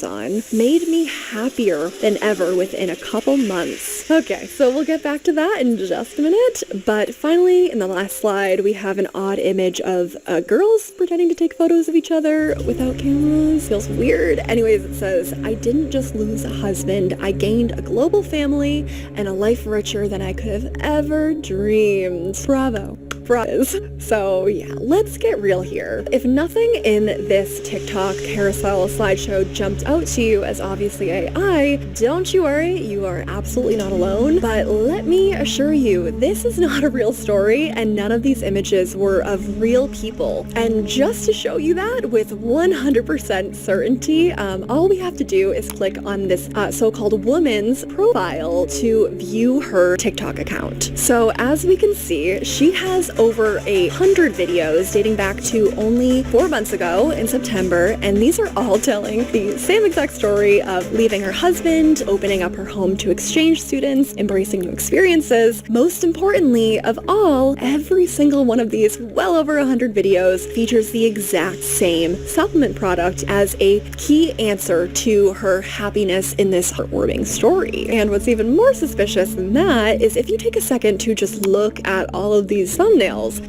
videos on made me happier than ever within a couple months. Okay, so we'll get back to that in just a minute, but finally, in the last slide, we have an odd image of girls pretending to take photos of each other without cameras. Feels weird. Anyways, it says, I didn't just lose a husband, I gained a global family and a life richer than I could have ever dreamed. Bravo. So yeah, let's get real here. If nothing in this TikTok carousel slideshow jumped out to you as obviously AI, don't you worry, you are absolutely not alone. But let me assure you, this is not a real story and none of these images were of real people. And just to show you that with 100% certainty, all we have to do is click on this so-called woman's profile to view her TikTok account. So as we can see, she has over 100 videos dating back to only 4 months ago in September, and these are all telling the same exact story of leaving her husband, opening up her home to exchange students, embracing new experiences. Most importantly of all, every single one of these well over 100 videos features the exact same supplement product as a key answer to her happiness in this heartwarming story. And what's even more suspicious than that is if you take a second to just look at all of these thumbnails,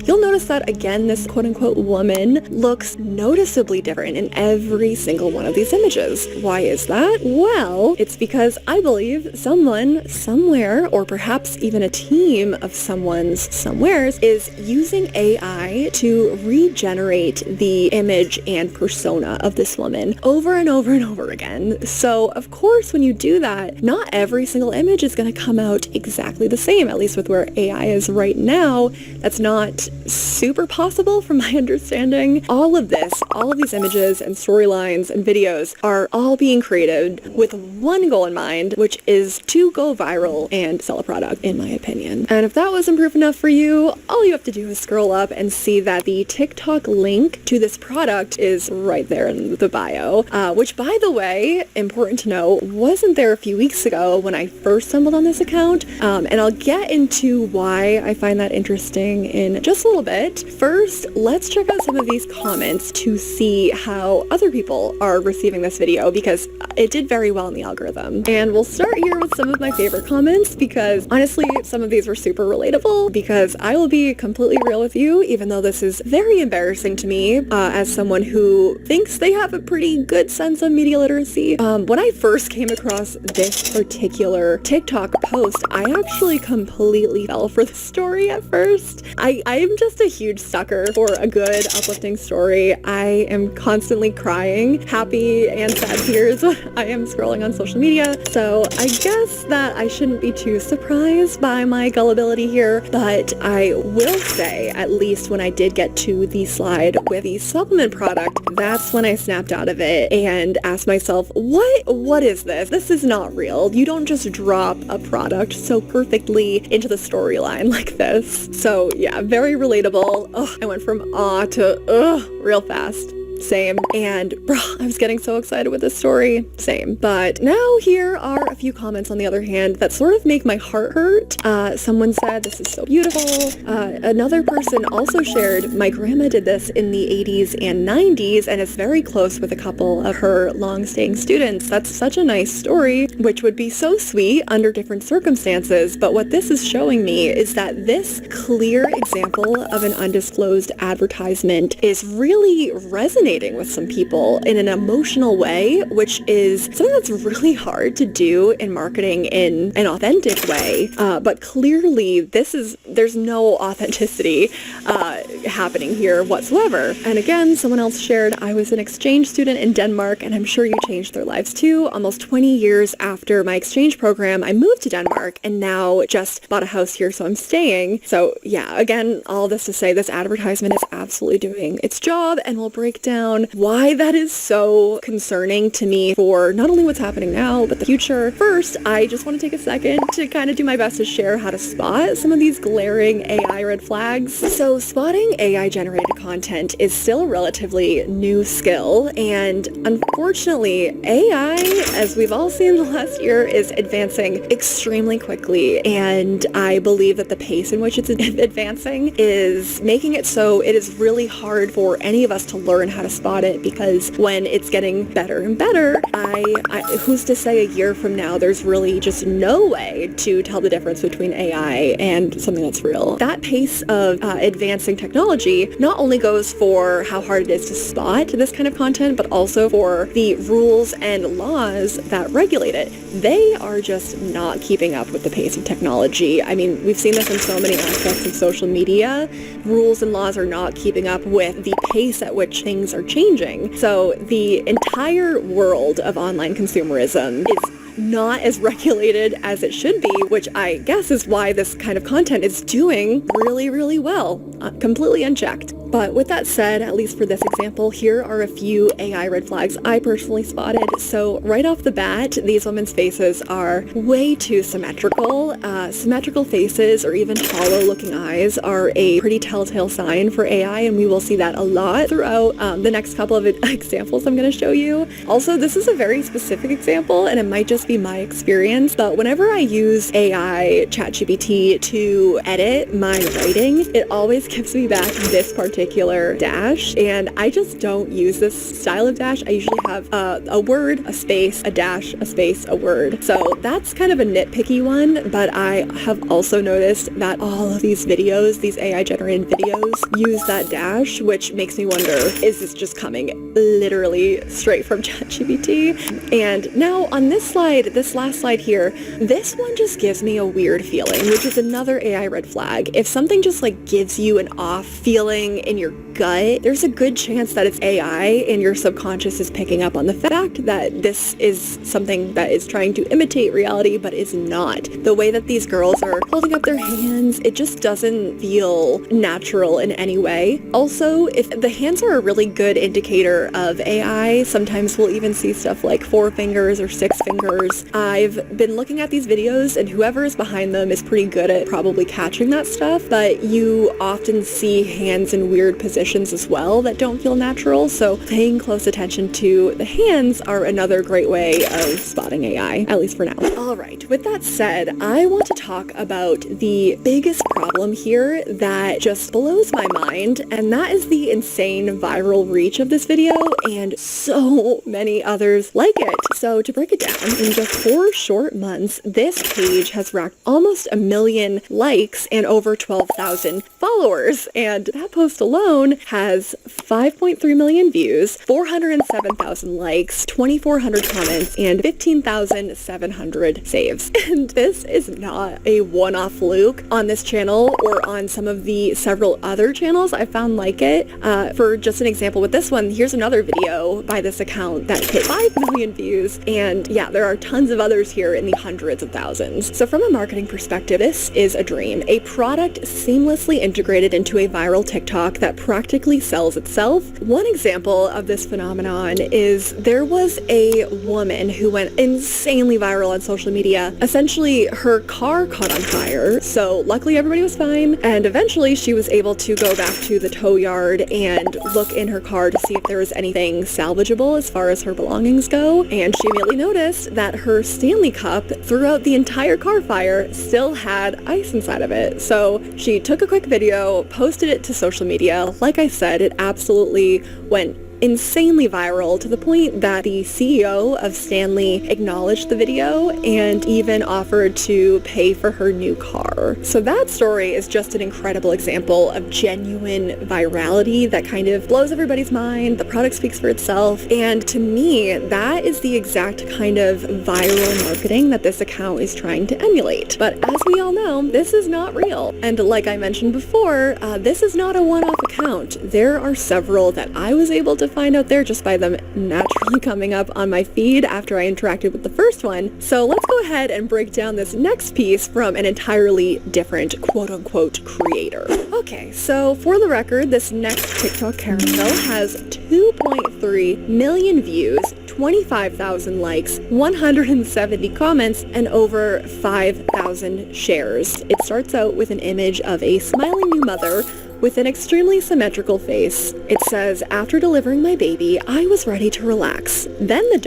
you'll notice that again, this quote-unquote woman looks noticeably different in every single one of these images. Why is that? Well, it's because I believe someone, somewhere, or perhaps even a team of someone's somewheres is using AI to regenerate the image and persona of this woman over and over and over again. So, of course, when you do that, not every single image is going to come out exactly the same, at least with where AI is right now. That's not super possible from my understanding. All of these images and storylines and videos are all being created with one goal in mind, which is to go viral and sell a product, in my opinion. And if that wasn't proof enough for you, all you have to do is scroll up and see that the TikTok link to this product is right there in the bio, which, by the way, important to know, wasn't there a few weeks ago when I first stumbled on this account, and I'll get into why I find that interesting in just a little bit. First, let's check out some of these comments to see how other people are receiving this video, because it did very well in the algorithm. And we'll start here with some of my favorite comments, because honestly, some of these were super relatable, because I will be completely real with you, even though this is very embarrassing to me as someone who thinks they have a pretty good sense of media literacy. When I first came across this particular TikTok post, I actually completely fell for the story at first. I'm just a huge sucker for a good, uplifting story. I am constantly crying, happy and sad tears when I am scrolling on social media. So I guess that I shouldn't be too surprised by my gullibility here, but I will say, at least when I did get to the slide with the supplement product, that's when I snapped out of it and asked myself, what is this? This is not real. You don't just drop a product so perfectly into the storyline like this. So yeah, very relatable. Oh, I went from awe to real fast. Same. And bro, I was getting so excited with this story. Same. But now here are a few comments on the other hand that sort of make my heart hurt. Someone said, this is so beautiful. Another person also shared, my grandma did this in the 80s and 90s and is very close with a couple of her long-staying students. That's such a nice story, which would be so sweet under different circumstances. But what this is showing me is that this clear example of an undisclosed advertisement is really resonating with some people in an emotional way, which is something that's really hard to do in marketing in an authentic way. But clearly there's no authenticity happening here whatsoever. And again, someone else shared, I was an exchange student in Denmark, and I'm sure you changed their lives too. Almost 20 years after my exchange program, I moved to Denmark and now just bought a house here, so I'm staying. So yeah, again, all this to say, this advertisement is absolutely doing its job, and we'll break down why that is so concerning to me for not only what's happening now, but the future. First, I just want to take a second to kind of do my best to share how to spot some of these glaring AI red flags. So spotting AI-generated content is still a relatively new skill, and unfortunately, AI, as we've all seen the last year, is advancing extremely quickly, and I believe that the pace in which it's advancing is making it so it is really hard for any of us to learn how how to spot it, because when it's getting better and better, who's to say a year from now there's really just no way to tell the difference between AI and something that's real. That pace of advancing technology not only goes for how hard it is to spot this kind of content, but also for the rules and laws that regulate it. They are just not keeping up with the pace of technology. I mean, we've seen this in so many aspects of social media. Rules and laws are not keeping up with the pace at which things are changing. So the entire world of online consumerism is not as regulated as it should be, which I guess is why this kind of content is doing really, really well, completely unchecked. But with that said, at least for this example, here are a few AI red flags I personally spotted. So right off the bat, these women's faces are way too symmetrical. Symmetrical faces or even hollow looking eyes are a pretty telltale sign for AI, and we will see that a lot throughout the next couple of examples I'm going to show you. Also, this is a very specific example, and it might just be my experience, but whenever I use AI ChatGPT to edit my writing, it always gives me back this particular dash, and I just don't use this style of dash. I usually have a word, a space, a dash, a space, a word. So that's kind of a nitpicky one, but I have also noticed that all of these videos, these AI generated videos, use that dash, which makes me wonder, is this just coming literally straight from ChatGPT? And now on this slide, this last slide here, this one just gives me a weird feeling, which is another AI red flag. If something just like gives you an off feeling in your gut, there's a good chance that it's AI and your subconscious is picking up on the fact that this is something that is trying to imitate reality but is not. The way that these girls are holding up their hands, it just doesn't feel natural in any way. Also, if the hands are a really good indicator of AI, sometimes we'll even see stuff like 4 fingers or 6 fingers. I've been looking at these videos, and whoever is behind them is pretty good at probably catching that stuff, but you often see hands in weird positions as well that don't feel natural, so paying close attention to the hands are another great way of spotting AI, at least for now. Alright, with that said, I want to talk about the biggest problem here that just blows my mind, and that is the insane viral reach of this video and so many others like it. So to break it down, in just 4 short months, this page has racked almost 1 million likes and over 12,000 followers, and that post alone has 5.3 million views, 407,000 likes, 2,400 comments, and 15,700 saves. And this is not a one-off fluke on this channel or on some of the several other channels I found like it. For just an example with this one, here's another video by this account that hit 5 million views, and yeah, there are tons of others here in the hundreds of thousands. So from a marketing perspective, this is a dream. A product seamlessly integrated into a viral TikTok that practically sells itself. One example of this phenomenon is there was a woman who went insanely viral on social media. Essentially, her car caught on fire, so luckily everybody was fine, and eventually she was able to go back to the tow yard and look in her car to see if there was anything salvageable as far as her belongings go, and she immediately noticed that her Stanley cup throughout the entire car fire still had ice inside of it. So she took a quick video, posted it to social media. Like I said, it absolutely went insanely viral to the point that the CEO of Stanley acknowledged the video and even offered to pay for her new car. So that story is just an incredible example of genuine virality that kind of blows everybody's mind. The product speaks for itself, and to me, that is the exact kind of viral marketing that this account is trying to emulate. But as we all know, this is not real. And like I mentioned before, this is not a one-off account. There are several that I was able to find out there just by them naturally coming up on my feed after I interacted with the first one. So let's go ahead and break down this next piece from an entirely different quote-unquote creator. Okay, so for the record, this next TikTok carousel has 2.3 million views, 25,000 likes, 170 comments, and over 5,000 shares. It starts out with an image of a smiling new mother with an extremely symmetrical face. It says, "After delivering my baby, I was ready to relax. Then the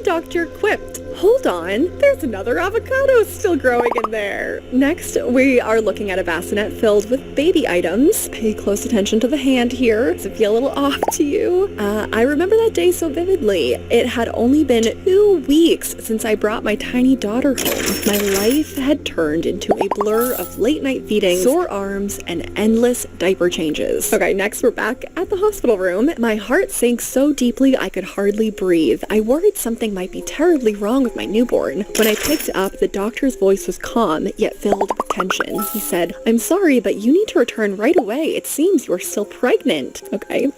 doctor quipped, hold on, there's another avocado still growing in there. Next, we are looking at a bassinet filled with baby items. Pay close attention to the hand here. Does it feel a little off to you? I remember that day so vividly. It had only been 2 weeks since I brought my tiny daughter home. My life had turned into a blur of late night feeding, sore arms, and endless diaper changes. Okay, next we're back at the hospital room. My heart sank so deeply I could hardly breathe. I worried something might be terribly wrong with my newborn. When I picked up, the doctor's voice was calm, yet filled with tension. He said, "I'm sorry, but you need to return right away. It seems you're still pregnant." Okay.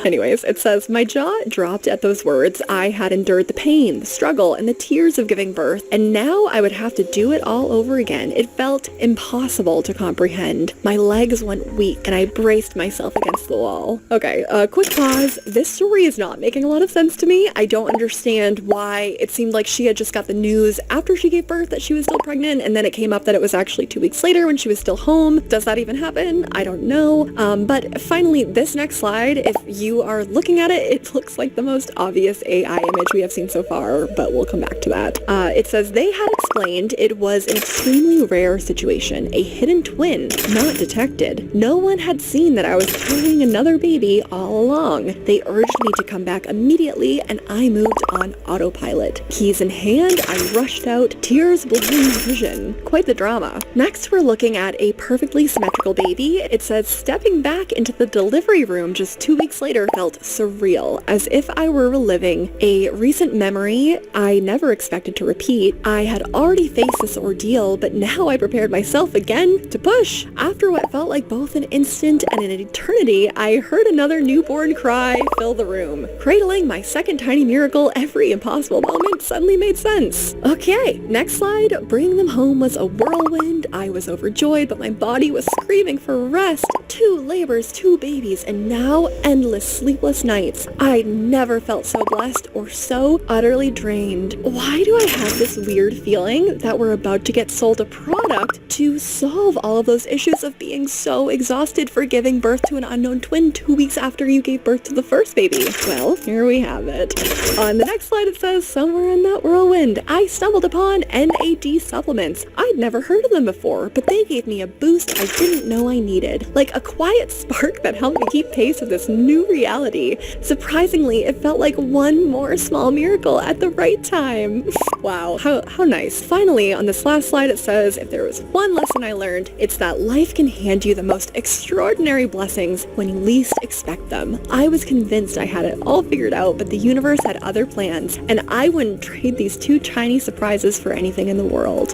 Anyways, it says, my jaw dropped at those words. I had endured the pain, the struggle, and the tears of giving birth, and now I would have to do it all over again. It felt impossible to comprehend. My legs went weak, and I braced myself against the wall. Okay, quick pause. This story is not making a lot of sense to me. I don't understand why it seemed like she had just got the news after she gave birth that she was still pregnant, and then it came up that it was actually 2 weeks later when she was still home. Does that even happen? I don't know. But finally, this next slide, if you are looking at it, it looks like the most obvious AI image we have seen so far, but we'll come back to that. It says they had explained it was an extremely rare situation, a hidden twin, not detected. No one had seen that I was carrying another baby all along. They urged me to come back immediately, and I moved on autopilot. Keys in hand, I rushed out, tears blurring my vision. Quite the drama. Next, we're looking at a perfectly symmetrical baby. It says stepping back into the delivery room just 2 weeks later felt surreal, as if I were reliving a recent memory I never expected to repeat. I had already faced this ordeal, but now I prepared myself again to push. After what felt like both an instant and an eternity, I heard another newborn cry fill the room. Cradling my second tiny miracle, every impossible moment suddenly made sense. Okay, next slide. Bringing them home was a whirlwind. I was overjoyed, but my body was screaming for rest. 2 labors, 2 babies, and now endless sleepless nights. I never felt so blessed or so utterly drained. Why do I have this weird feeling that we're about to get sold a product to solve all of those issues of being so exhausted for giving birth to an unknown twin 2 weeks after you gave birth to the first baby? Well, here we have it. On the next slide it says, somewhere in that whirlwind, I stumbled upon NAD supplements. I'd never heard of them before, but they gave me a boost I didn't know I needed. Like a quiet spark that helped me keep pace with this new reality. Surprisingly, it felt like one more small miracle at the right time. Wow, how nice. Finally, on this last slide it says, if there was one lesson I learned, it's that life can hand you the most extraordinary blessings when you least expect them. I was convinced I had it all figured out, but the universe had other plans, and I wouldn't trade these 2 tiny surprises for anything in the world.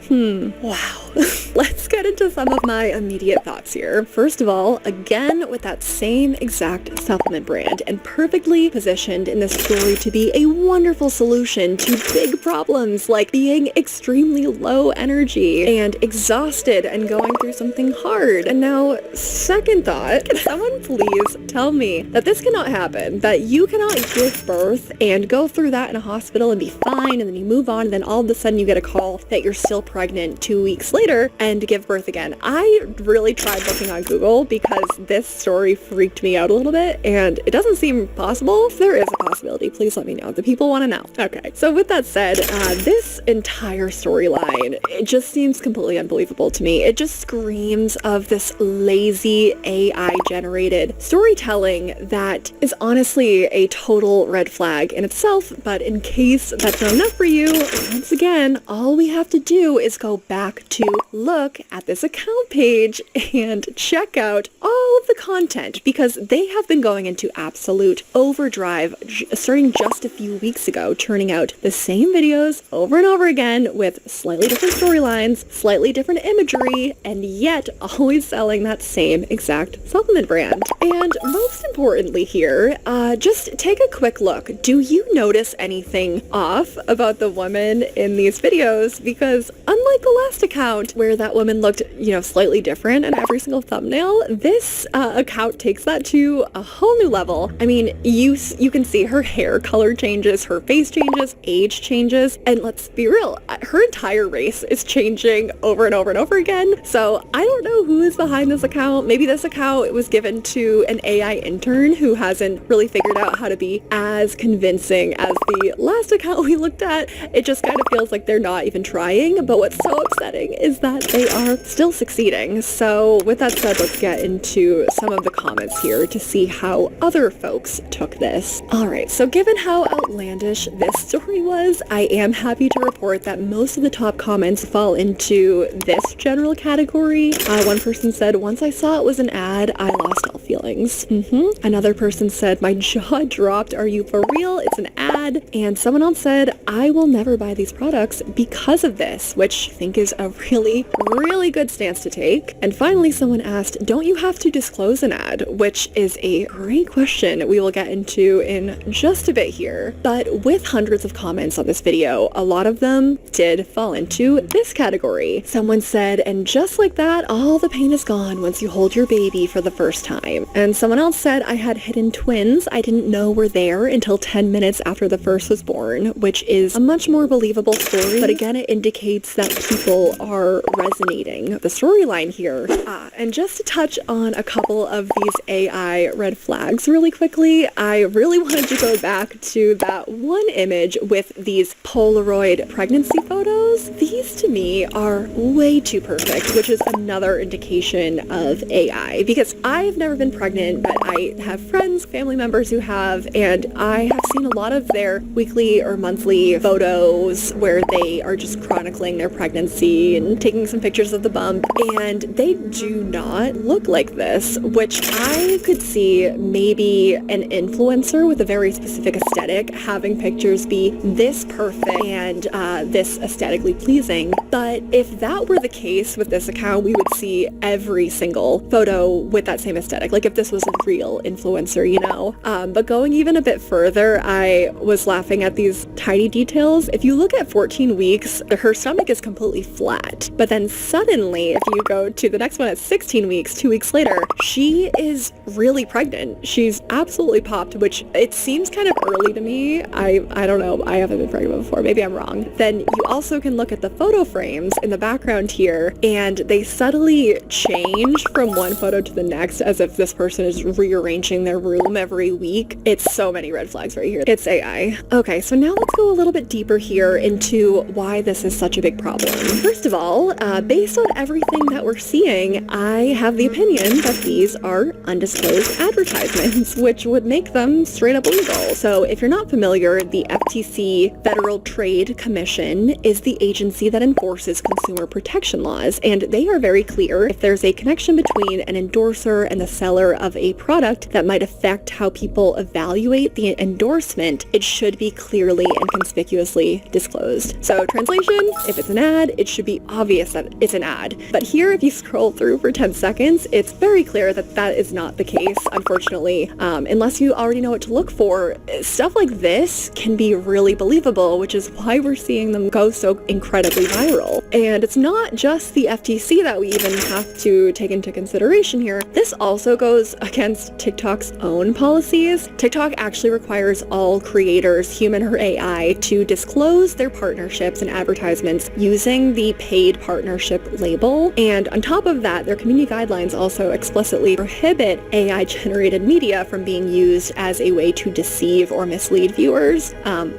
Wow. Let's get into some of my immediate thoughts here. First of all, again with that same exact supplement brand, and perfectly positioned in this story to be a wonderful solution to big problems like being extremely low energy and exhausted and going through something hard. And now, second thought, can someone please tell me that this cannot happen, that you cannot give birth and go through that in a hospital and be fine, and then you move on, and then all of a sudden you get a call that you're still pregnant 2 weeks later and give birth again. I really tried looking on Google because this story freaked me out a little bit, and it doesn't seem possible. If there is a possibility, please let me know. The people want to know. Okay, so with that said, this entire storyline, it just seems completely unbelievable to me. It just screams of this lazy AI-generated storytelling that is honestly a total red flag in itself, but in case that's not enough for you, once again, all we have to do is go back to look at this account page and check out all of the content, because they have been going into absolute overdrive starting just a few weeks ago, churning out the same videos over and over again with slightly different storylines, slightly different imagery, and yet always selling that same exact supplement brand. And most importantly here, just take a quick look. Do you notice anything off about the woman in these videos? Because unlike the last last account where that woman looked, slightly different in every single thumbnail, this account takes that to a whole new level. I mean, you can see her hair color changes, her face changes, age changes, and let's be real, her entire race is changing over and over and over again. So I don't know who is behind this account. Maybe this account was given to an AI intern who hasn't really figured out how to be as convincing as the last account we looked at. It just kind of feels like they're not even trying, but what's so upsetting is that they are still succeeding. So with that said, let's get into some of the comments here to see how other folks took this. Alright, so given how outlandish this story was, I am happy to report that most of the top comments fall into this general category. One person said, once I saw it was an ad, I lost all feelings. Another person said, my jaw dropped, are you for real? It's an ad. And someone else said, I will never buy these products because of this, which I think is a really, really good stance to take. And finally, someone asked, don't you have to disclose an ad? Which is a great question we will get into in just a bit here. But with hundreds of comments on this video, a lot of them did fall into this category. Someone said, and just like that, all the pain is gone once you hold your baby for the first time. And someone else said, I had hidden twins I didn't know were there until 10 minutes after the first was born, which is a much more believable story, but again, it indicates that people are resonating the storyline here. And just to touch on a couple of these AI red flags really quickly, I really wanted to go back to that one image with these Polaroid pregnancy photos. These to me are way too perfect, which is another indication of AI, because I've never been pregnant, but I have friends, family members who have, and I have seen a lot of their weekly or monthly photos where they are just chronicling their pregnancy and taking some pictures of the bump, and they do not look like this, which I could see maybe an influencer with a very specific aesthetic having pictures be this perfect and this aesthetically pleasing. But if that were the case with this account, we would see every single photo with that same aesthetic, like if this was a real influencer, but going even a bit further, I was laughing at these tiny details. If you look at 14 weeks, her stomach is completely flat, but then suddenly if you go to the next one at 16 weeks, 2 weeks later, she is really pregnant. She's absolutely popped, which it seems kind of early to me. I don't know, I haven't been pregnant before, maybe I'm wrong. Then you also can look at the photo frames in the background here, and they subtly change from one photo to the next as if this person is rearranging their room every week. It's so many red flags right here. It's AI. Okay, so now let's go a little bit deeper here into why this is such a big problem. First of all, based on everything that we're seeing, I have the opinion that these are undisclosed advertisements, which would make them straight up illegal. So if you're not familiar, the FTC, Federal Trade Commission, is the agency that enforces consumer protection laws, and they are very clear if there's a connection between an endorser and the seller of a product that might affect how people evaluate the endorsement, it should be clearly and conspicuously disclosed. So translation, if it's an ad, it should be obvious that it's an ad. But here, if you scroll through for 10 seconds, it's very clear that that is not the case, unfortunately. Unless you already know what to look for, stuff like this can be really believable, which is why we're seeing them go so incredibly viral. And it's not just the FTC that we even have to take into consideration here. This also goes against TikTok's own policies. TikTok actually requires all creators, human or AI, to disclose their partnerships and advertisements using the paid partnership label. And on top of that, their community guidelines also explicitly prohibit AI-generated media from being used as a way to deceive or mislead viewers,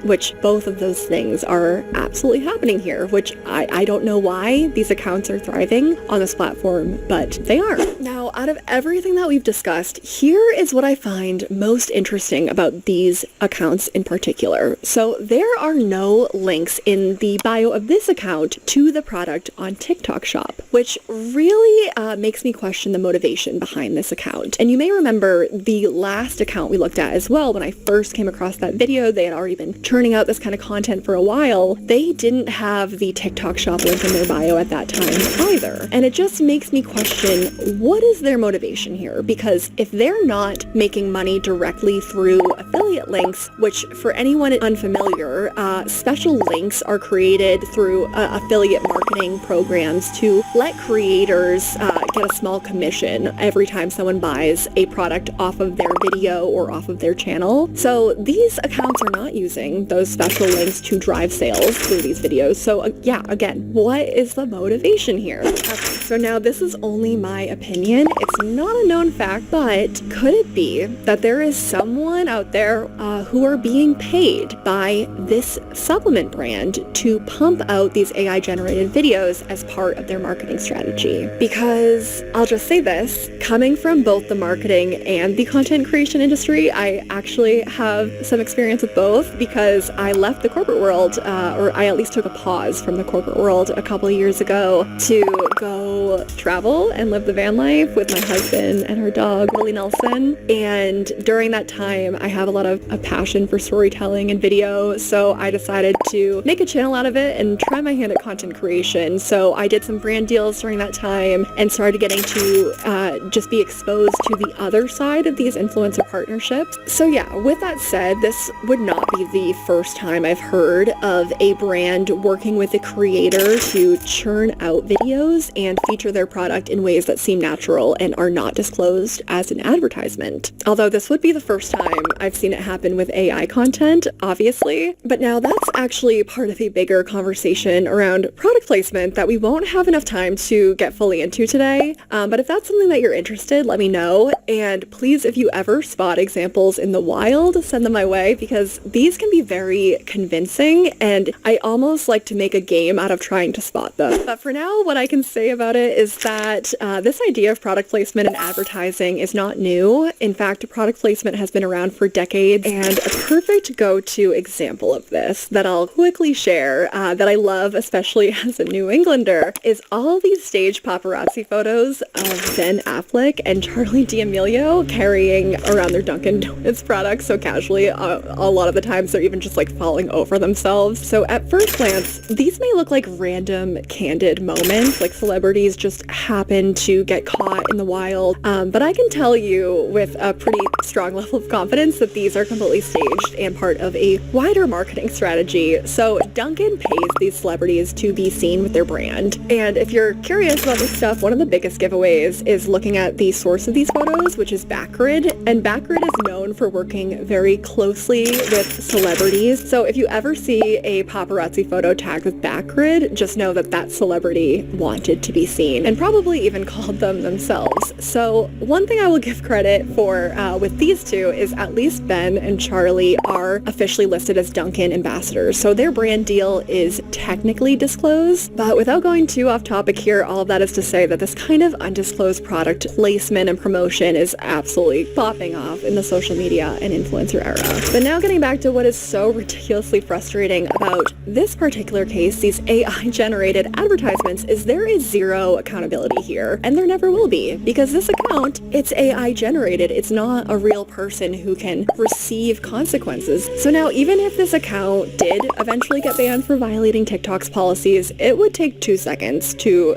which both of those things are absolutely happening here, which I don't know why these accounts are thriving on this platform, but they are. Now, out of everything that we've discussed, here is what I find most interesting about these accounts in particular. So there are no links in the bio of this account to the product on TikTok Shop, which really makes me question the motivation behind this account. And you may remember the last account we looked at as well. When I first came across that video, they had already been churning out this kind of content for a while. They didn't have the TikTok Shop link in their bio at that time either. And it just makes me question, what is their motivation here? Because if they're not making money directly through affiliate links, which for anyone unfamiliar, special links are created through affiliate marketing programs to let creators get a small commission every time someone buys a product off of their video or off of their channel. So these accounts are not using those special links to drive sales through these videos. So yeah, again, what is the motivation here? Okay, so now this is only my opinion. It's not a known fact, but could it be that there is someone out there who are being paid by this supplement brand to pump out these AI generated videos as part of their marketing strategy? Because I'll just say this, coming from both the marketing and the content creation industry, I actually have some experience with both because I left the corporate world, or I at least took a pause from the corporate world a couple of years ago to go travel and live the van life with my husband and her dog, Willie Nelson. And during that time, I have a lot of a passion for storytelling and video, so I decided to make a channel out of it and try my hand at content creation. So I did some brand deals during that time and started getting to just be exposed to the other side of these influencer partnerships. So yeah, with that said, this would not be the first time I've heard of a brand working with a creator to churn out videos and feature their product in ways that seem natural and are not disclosed as an advertisement. Although this would be the first time I've seen it happen with AI content, obviously. But now that's actually part of a bigger conversation around product placement that we won't have enough time to get fully into today. But if that's something that you're interested, let me know. And please, if you ever spot examples in the wild, send them my way because these can be very convincing and I almost like to make a game out of trying to spot them. But for now, what I can say about it is that this idea of product placement and advertising is not new. In fact, product placement has been around for decades, and a perfect go-to example of this that I'll quickly share that I love, especially as a New Englander, is all these staged paparazzi photos of Ben Affleck and Charlie D'Amelio carrying around their Dunkin' Donuts products so casually. A lot of the times they're even just like falling over themselves. So at first glance, these may look like random candid moments, like celebrities just happen to get caught in the wild. But I can tell you with a pretty strong level of confidence that these are completely staged and part of a wider marketing strategy. So Dunkin' pays these celebrities to be seen with their brand. And if you're curious about this stuff, one of the biggest giveaways is looking at the source of these photos, which is Backgrid. And Backgrid is known for working very closely with celebrities. So if you ever see a paparazzi photo tagged with Backgrid, just know that that celebrity wanted to be seen and probably even called them themselves. So one thing I will give credit for with these two is at least Ben and Charlie are officially listed as Dunkin' ambassadors. So their brand deal is technically disclosed, but without going too off topic here, all of that is to say that this kind of undisclosed product placement and promotion is absolutely popping off in the social media and influencer era. But now getting back to what is so ridiculously frustrating about this particular case, these AI generated advertisements, is there is zero accountability here, and there never will be, because this account, it's AI generated. It's not a real person who can receive consequences. So now even if this account did eventually get banned for violating TikTok's policies, it would take 2 seconds to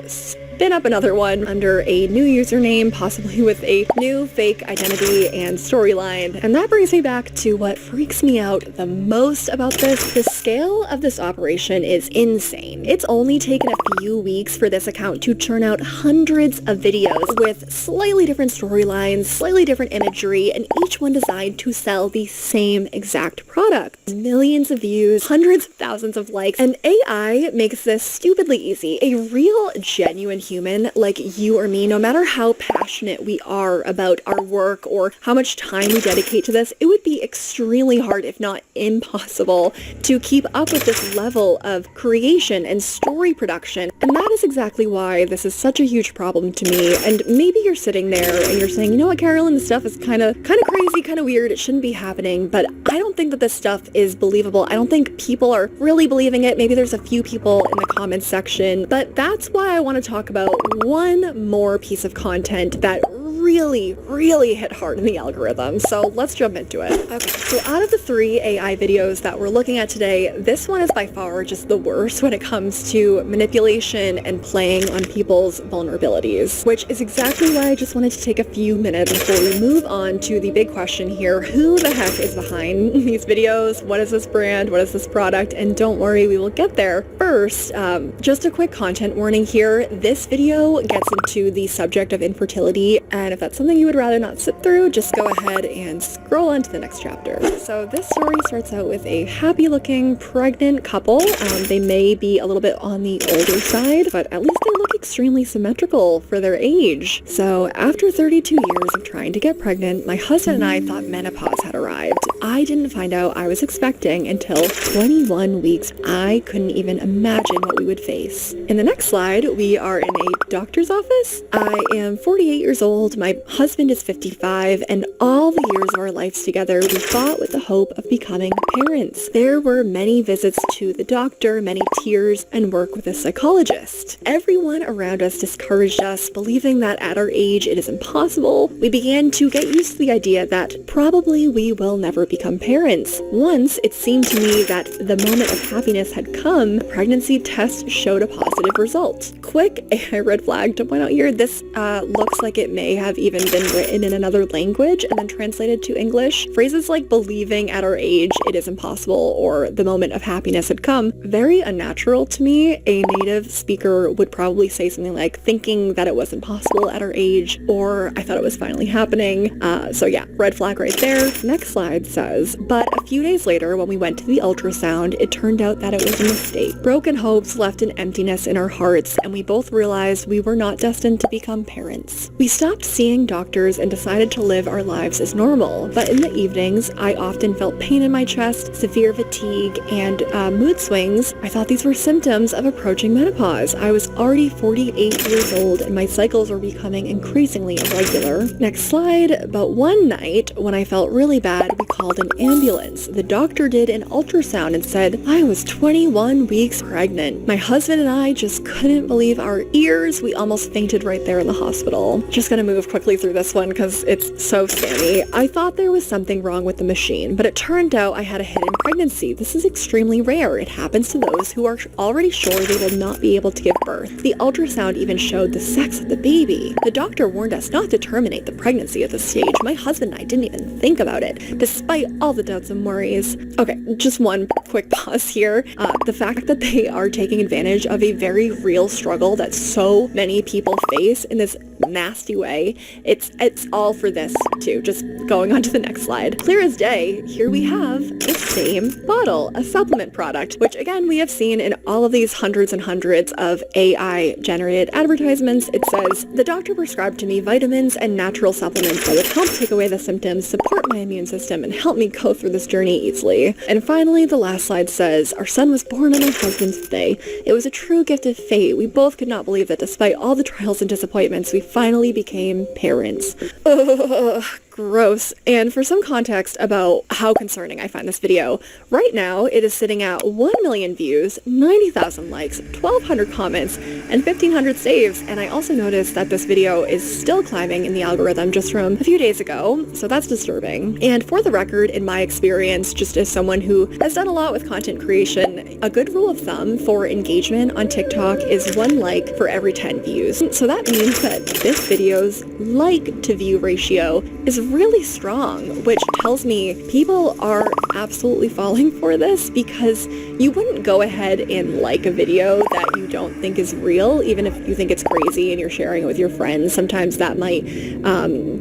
spin up another one under a new username, possibly with a new fake identity and storyline. And that brings me back to what freaks me out the most about this. The scale of this operation is insane. It's only taken a few weeks for this account to churn out hundreds of videos with slightly different storylines, slightly different imagery, and each one designed to sell the same exact product. Millions of views, hundreds of thousands of likes, and AI makes this stupidly easy. A real, genuine human like you or me, no matter how passionate we are about our work or how much time we dedicate to this, it would be extremely hard, if not impossible, to keep up with this level of creation and story production. And that is exactly why this is such a huge problem to me. And maybe you're sitting there and you're saying, you know what, Carolyn, this stuff is kind of crazy, kind of weird. It shouldn't be happening. But I don't think that this stuff is believable. I don't think people are really believing it. Maybe there's a few people in the comments section, but that's why I want to talk about one more piece of content that really hit hard in the algorithm, so let's jump into it. Okay, so out of the 3 AI videos that we're looking at today, this one is by far just the worst when it comes to manipulation and playing on people's vulnerabilities, which is exactly why I just wanted to take a few minutes before we move on to the big question here: who the heck is behind these videos? What is this brand? What is this product? And don't worry, we will get there. First, just a quick content warning here. This video gets into the subject of infertility, and if that's something you would rather not sit through, just go ahead and scroll on to the next chapter. So this story starts out with a happy-looking pregnant couple. They may be a little bit on the older side, but at least they look extremely symmetrical for their age. So after 32 years of trying to get pregnant, my husband and I thought menopause had arrived. I didn't find out I was expecting until 21 weeks. I couldn't even imagine what we would face. In the next slide, we are in a doctor's office. I am 48 years old, my husband is 55, and all the years of our lives together, we fought with the hope of becoming parents. There were many visits to the doctor, many tears, and work with a psychologist. Everyone around us discouraged us, believing that at our age it is impossible. We began to get used to the idea that probably we will never become parents. Once, it seemed to me that the moment of happiness had come. The pregnancy test showed a positive result. Quick AI red flag to point out here, this looks like it may have even been written in another language and then translated to English. Phrases like believing at our age it is impossible or the moment of happiness had come, very unnatural to me. A native speaker would probably say something like thinking that it was impossible at our age, or I thought it was finally happening. So yeah, red flag right there. Next slide says, but a few days later when we went to the ultrasound, it turned out that it was a mistake. Broken hopes left an emptiness in our hearts, and we both realized we were not destined to become parents. We stopped seeing doctors and decided to live our lives as normal, but in the evenings, I often felt pain in my chest, severe fatigue, and mood swings. I thought these were symptoms of approaching menopause. I was already 48 years old, and my cycles were becoming increasingly irregular. Next slide. But one night, when I felt really bad, we called an ambulance. The doctor did an ultrasound and said I was 21 weeks pregnant. My husband and I just couldn't believe our ears. We almost fainted right there in the hospital. Just gonna move quickly through this one because it's so scammy. I thought there was something wrong with the machine, but it turned out I had a hidden pregnancy. This is extremely rare. It happens to those who are already sure they will not be able to give birth. The ultrasound even showed the sex of the baby. The doctor warned us not to terminate the pregnancy at this stage. My husband and I didn't even think about it, despite all the doubts and worries. Okay, just one quick pause here. The fact that they are taking advantage of a very real struggle that so many people face in this nasty way, it's all for this too. Just going on to the next slide. Clear as day, here we have the same bottle, a supplement product, which again we have seen in all of these hundreds and hundreds of AI generated advertisements. It says, the doctor prescribed to me vitamins and natural supplements that would help take away the symptoms, support my immune system, and help me go through this journey easily. And finally, the last slide says, our son was born on my husband's birthday. It was a true gift of fate. We both could not believe that despite all the trials and disappointments, we finally became parents. Ugh. Gross. And for some context about how concerning I find this video, right now it is sitting at 1 million views, 90,000 likes, 1,200 comments, and 1,500 saves. And I also noticed that this video is still climbing in the algorithm just from a few days ago, so that's disturbing. And for the record, in my experience, just as someone who has done a lot with content creation, a good rule of thumb for engagement on TikTok is 1 like for every 10 views. So that means that this video's like to view ratio is really strong, which tells me people are absolutely falling for this, because you wouldn't go ahead and like a video that you don't think is real, even if you think it's crazy and you're sharing it with your friends. Sometimes that might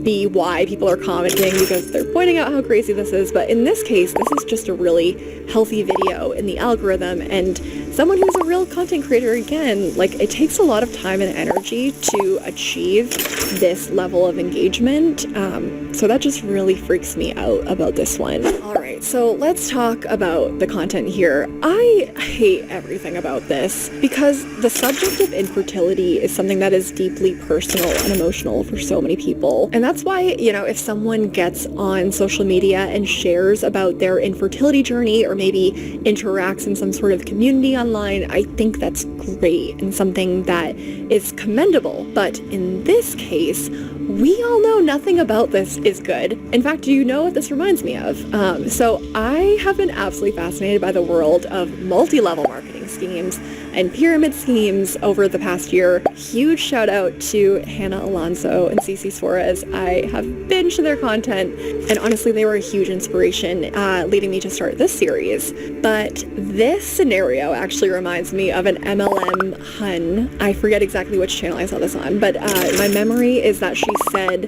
be why people are commenting, because they're pointing out how crazy this is. But in this case, this is just a really healthy video in the algorithm, and someone who's a real content creator, again, like, it takes a lot of time and energy to achieve this level of engagement. So that just really freaks me out about this one. Alright, so let's talk about the content here. I hate everything about this because the subject of infertility is something that is deeply personal and emotional for so many people. And that's why, you know, if someone gets on social media and shares about their infertility journey, or maybe interacts in some sort of community online, I think that's great and something that is commendable. But in this case, we all know nothing about this is good. In fact, do you know what this reminds me of? So I have been absolutely fascinated by the world of multi-level marketing schemes and pyramid schemes over the past year. Huge shout out to Hannah Alonso and Cece Suarez. I have binged their content, and honestly, they were a huge inspiration leading me to start this series. But this scenario actually reminds me of an MLM hun. I forget exactly which channel I saw this on, but my memory is that she said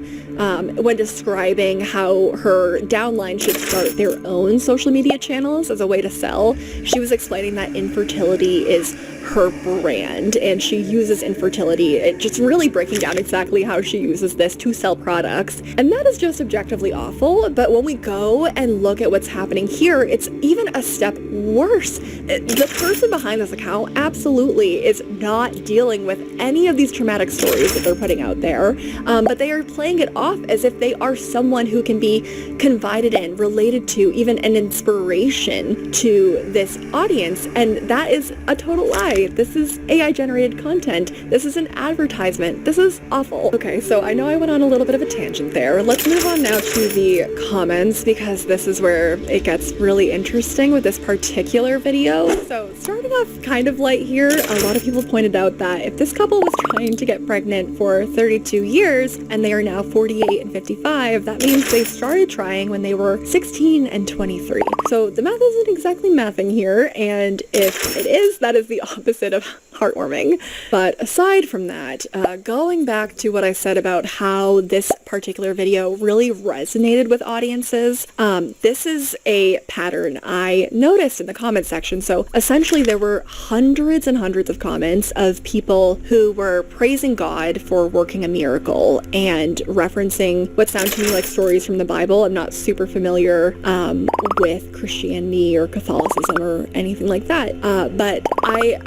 when describing how her downline should start their own social media channels as a way to sell, she was explaining that infertility is her brand, and she uses infertility, just really breaking down exactly how she uses this to sell products. And that is just objectively awful, but when we go and look at what's happening here, it's even a step worse. The person behind this account absolutely is not dealing with any of these traumatic stories that they're putting out there, but they are playing it off as if they are someone who can be confided in, related to, even an inspiration to this audience, and that is a total lie. This is AI generated content. This is an advertisement. This is awful. Okay, so I know I went on a little bit of a tangent there. Let's move on now to the comments, because this is where it gets really interesting with this particular video. So starting off kind of light here, a lot of people pointed out that if this couple was trying to get pregnant for 32 years and they are now 48 and 55, that means they started trying when they were 16 and 23. So the math isn't exactly mathing here, and if it is, that is the opposite of heartwarming. But aside from that, going back to what I said about how this particular video really resonated with audiences, this is a pattern I noticed in the comment section. So essentially there were hundreds and hundreds of comments of people who were praising God for working a miracle and referencing what sound to me like stories from the Bible. I'm not super familiar with Christianity or Catholicism or anything like that, but I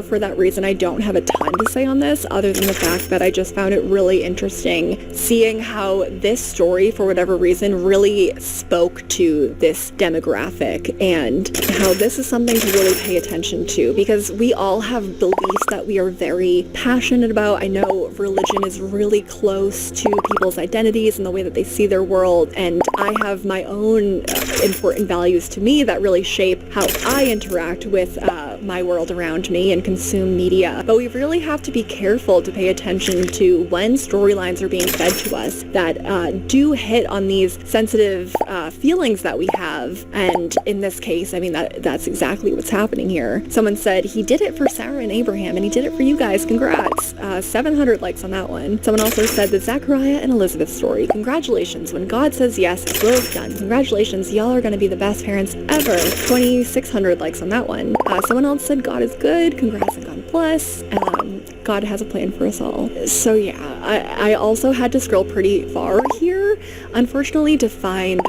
for that reason, I don't have a ton to say on this, other than the fact that I just found it really interesting seeing how this story, for whatever reason, really spoke to this demographic, and how this is something to really pay attention to, because we all have beliefs that we are very passionate about. I know religion is really close to people's identities and the way that they see their world, and I have my own important values to me that really shape how I interact with my world around me and consume media. But we really have to be careful to pay attention to when storylines are being fed to us that do hit on these sensitive feelings that we have. And in this case, I mean, that's exactly what's happening here. Someone said, he did it for Sarah and Abraham, and he did it for you guys. Congrats. 700 likes on that one. Someone also said the Zachariah and Elizabeth story. Congratulations. When God says yes, his will is done. Congratulations. Y'all are going to be the best parents ever. 2,600 likes on that one. Someone else said God is good. Congrats on God bless. God has a plan for us all. So yeah, I also had to scroll pretty far here, unfortunately, to find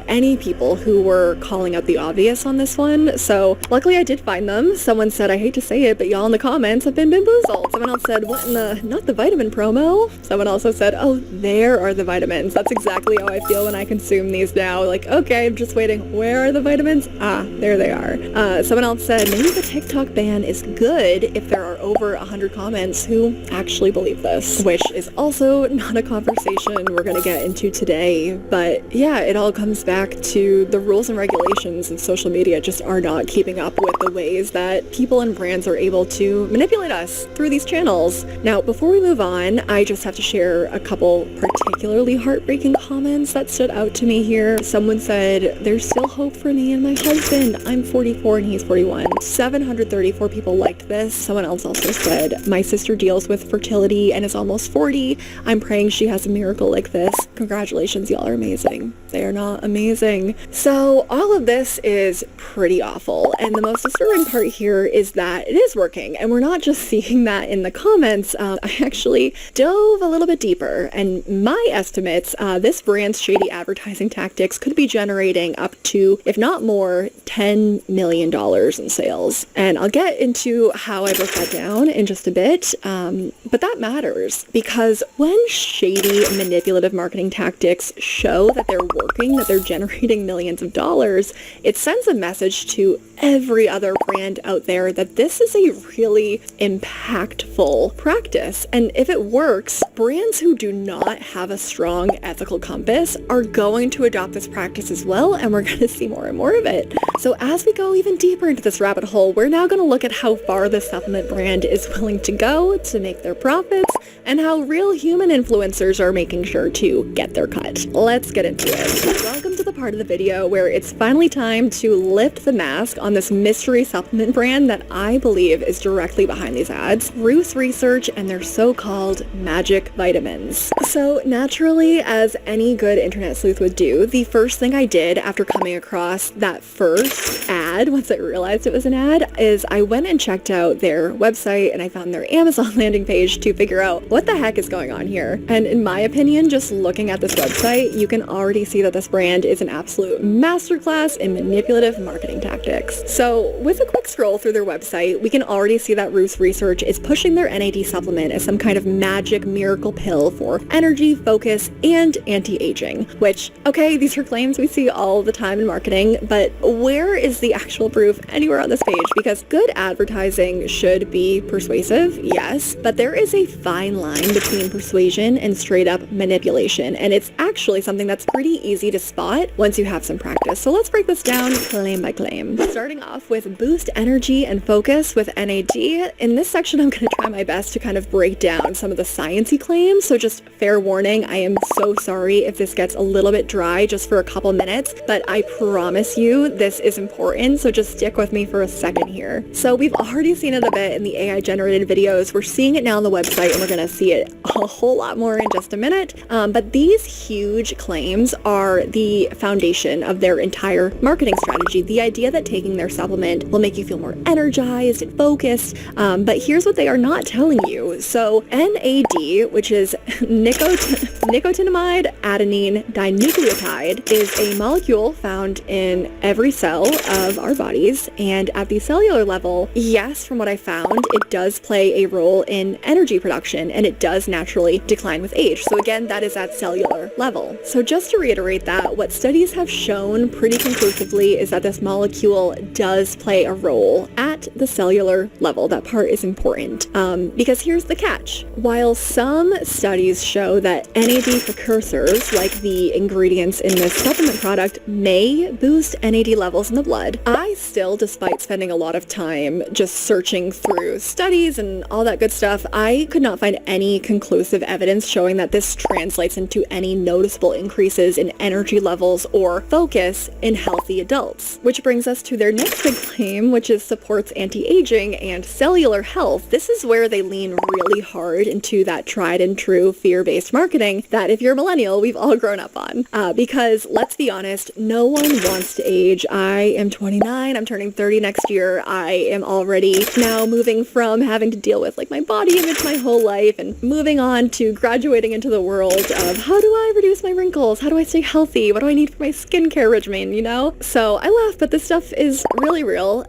any people who were calling out the obvious on this one. So luckily I did find them. Someone said, I hate to say it, but y'all in the comments have been bamboozled. Someone else said, what in the, not the vitamin promo? Someone also said, oh, there are the vitamins. That's exactly how I feel when I consume these now. Like, okay, I'm just waiting. Where are the vitamins? Ah, there they are. Someone else said, maybe the TikTok ban is good if there are over 100 comments who actually believe this, which is also not a conversation we're going to get into today. But yeah, it all comes back to the rules and regulations of social media just are not keeping up with the ways that people and brands are able to manipulate us through these channels. Now, before we move on, I just have to share a couple particularly heartbreaking comments that stood out to me here. Someone said, there's still hope for me and my husband. I'm 44 and he's 41. 734 people liked this. Someone else also said, my sister deals with fertility and is almost 40. I'm praying she has a miracle like this. Congratulations, y'all are amazing. They are not amazing. So all of this is pretty awful, and the most disturbing part here is that it is working, and we're not just seeing that in the comments. I actually dove a little bit deeper, and my estimates, this brand's shady advertising tactics could be generating up to, if not more, $10 million in sales. And I'll get into how I broke that down in just a bit, but that matters, because when shady manipulative marketing tactics show that they're working, that they're generating millions of dollars, it sends a message to every other brand out there that this is a really impactful practice. And if it works, brands who do not have a strong ethical compass are going to adopt this practice as well, and we're going to see more and more of it. So as we go even deeper into this rabbit hole, we're now going to look at how far the supplement brand is willing to go to make their profits, and how real human influencers are making sure to get their cut. Let's get into it. Welcome to the part of the video where it's finally time to lift the mask on this mystery supplement brand that I believe is directly behind these ads, Ruth Research and their so-called magic vitamins. So naturally, as any good internet sleuth would do, the first thing I did after coming across that first ad, once I realized it was an ad, is I went and checked out their website and I found their Amazon landing page to figure out what the heck is going on here. And in my opinion, just looking at this website, you can already see that this brand is an absolute masterclass in manipulative marketing tactics. So with a quick scroll through their website, we can already see that Ruth Research is pushing their NAD supplement as some kind of magic miracle pill for energy, focus, and anti-aging, which, okay, these are claims we see all the time in marketing, but where is the actual proof anywhere on this page? Because good advertising should be persuasive, yes, but there is a fine line between persuasion and straight up manipulation, and it's actually something that's pretty easy to spot once you have some practice. So let's break this down claim by claim. Starting off with boost energy and focus with NAD. In this section, I'm going to try my best to kind of break down some of the sciencey claims, so just fair warning, I am so sorry if this gets a little bit dry just for a couple minutes, but I promise you this is important, so just stick with me for a second here. So we've already seen it a bit in the AI generated videos, we're seeing it now on the website, and we're going to see it a whole lot more in just a minute, but these huge claims are the foundation of their entire marketing strategy. The idea that taking their supplement will make you feel more energized and focused, but here's what they are not telling you. So NAD, which is nicotinamide adenine dinucleotide, is a molecule found in every cell of our bodies, and at the cellular level, yes, from what I found, it does play a role in energy production, and it does naturally decline with age. So again, that is at cellular level. So just to reiterate that, what studies have shown pretty conclusively is that this molecule does play a role at the cellular level. That part is important, because here's the catch. While some studies show that NAD precursors, like the ingredients in this supplement product, may boost NAD levels in the blood, I still, despite spending a lot of time just searching through studies and all that good stuff, I could not find any conclusive evidence showing that this translates into any noticeable increases in energy levels or focus in healthy adults. Which brings us to their next big claim, which is supports anti-aging and cellular health. This is where they lean really hard into that tried and true fear-based marketing that, if you're a millennial, we've all grown up on. Because let's be honest, no one wants to age. I am 29, I'm turning 30 next year. I am already now moving from having to deal with like my body image my whole life and moving on to graduating into the world of how do I reduce my wrinkles? How do I stay healthy? What do I need for my skincare regimen, you know? So I laugh, but this stuff is really real.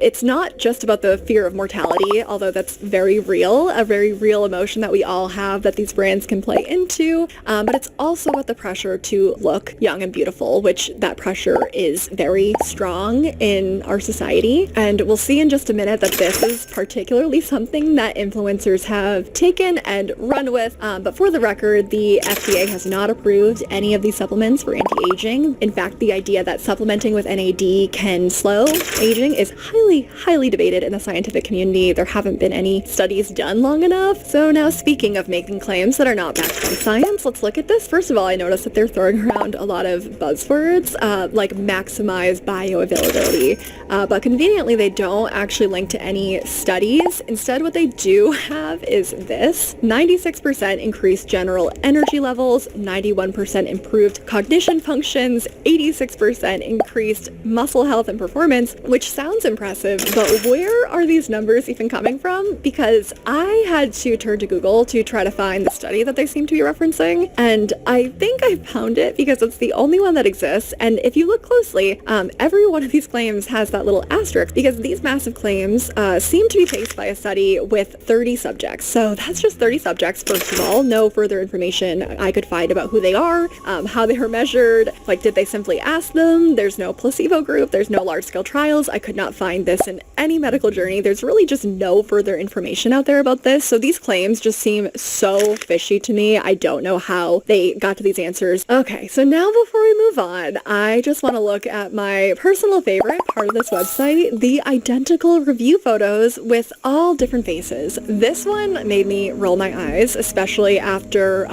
It's not just about the fear of mortality, although that's very real, a very real emotion that we all have that these brands can play into, but it's also about the pressure to look young and beautiful, which that pressure is very strong in our society. And we'll see in just a minute that this is particularly something that influencers have taken and run with. But for the record, the FDA has not approved any of these supplements for anti-aging. In fact, the idea that supplementing with NAD can slow aging is highly debated in the scientific community. There haven't been any studies done long enough. So now, speaking of making claims that are not backed by science, let's look at this. First of all, I noticed that they're throwing around a lot of buzzwords like maximize bioavailability, but conveniently they don't actually link to any studies. Instead, what they do have is this: 96% increased general energy levels, 91% improved cognition functions, 86% increased muscle health and performance, which sounds impressive, But where are these numbers even coming from? Because I had to turn to Google to try to find the study that they seem to be referencing, and I think I found it because it's the only one that exists. And if you look closely, every one of these claims has that little asterisk because these massive claims seem to be based by a study with 30 subjects. So that's just 30 subjects, first of all. No further information I could find about who they are, how they were measured, like did they simply ask them? There's no placebo group, there's no large-scale trials. I could not find this in any medical journey. There's really just no further information out there about this. So these claims just seem so fishy to me. I don't know how they got to these answers. Okay, so now before we move on, I just want to look at my personal favorite part of this website, the identical review photos with all different faces. This one made me roll my eyes, especially after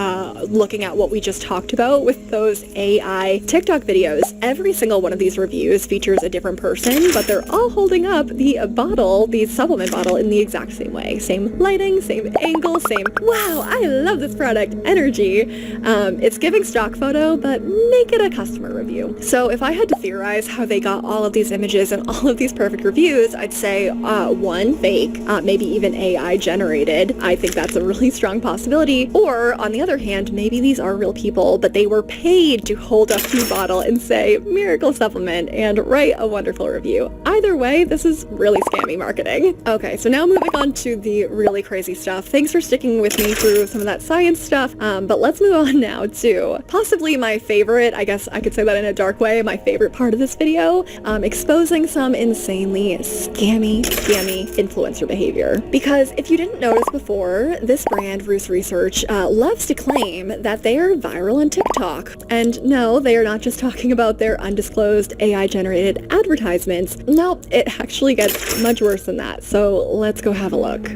looking at what we just talked about with those AI TikTok videos. Every single one of these reviews features a different person, but they're all holding up the bottle, the supplement bottle, in the exact same way. Same lighting, same angle, same, wow, I love this product energy. It's giving stock photo, but make it a customer review. So if I had to theorize how they got all of these images and all of these perfect reviews, I'd say one, fake, maybe even AI generated. I think that's a really strong possibility. Or on the other hand, maybe these are real people, but they were paid to hold up the bottle and say miracle supplement and write a wonderful review. Either way, this is really scammy marketing. Okay, so now moving on to the really crazy stuff. Thanks for sticking with me through some of that science stuff, but let's move on now to possibly my favorite, I guess I could say that in a dark way, my favorite part of this video, exposing some insanely scammy influencer behavior. Because if you didn't notice before, this brand, Roost Research, loves to claim that they are viral on TikTok. And no, they are not just talking about their undisclosed AI-generated advertisements. No, it actually gets much worse than that. So let's go have a look.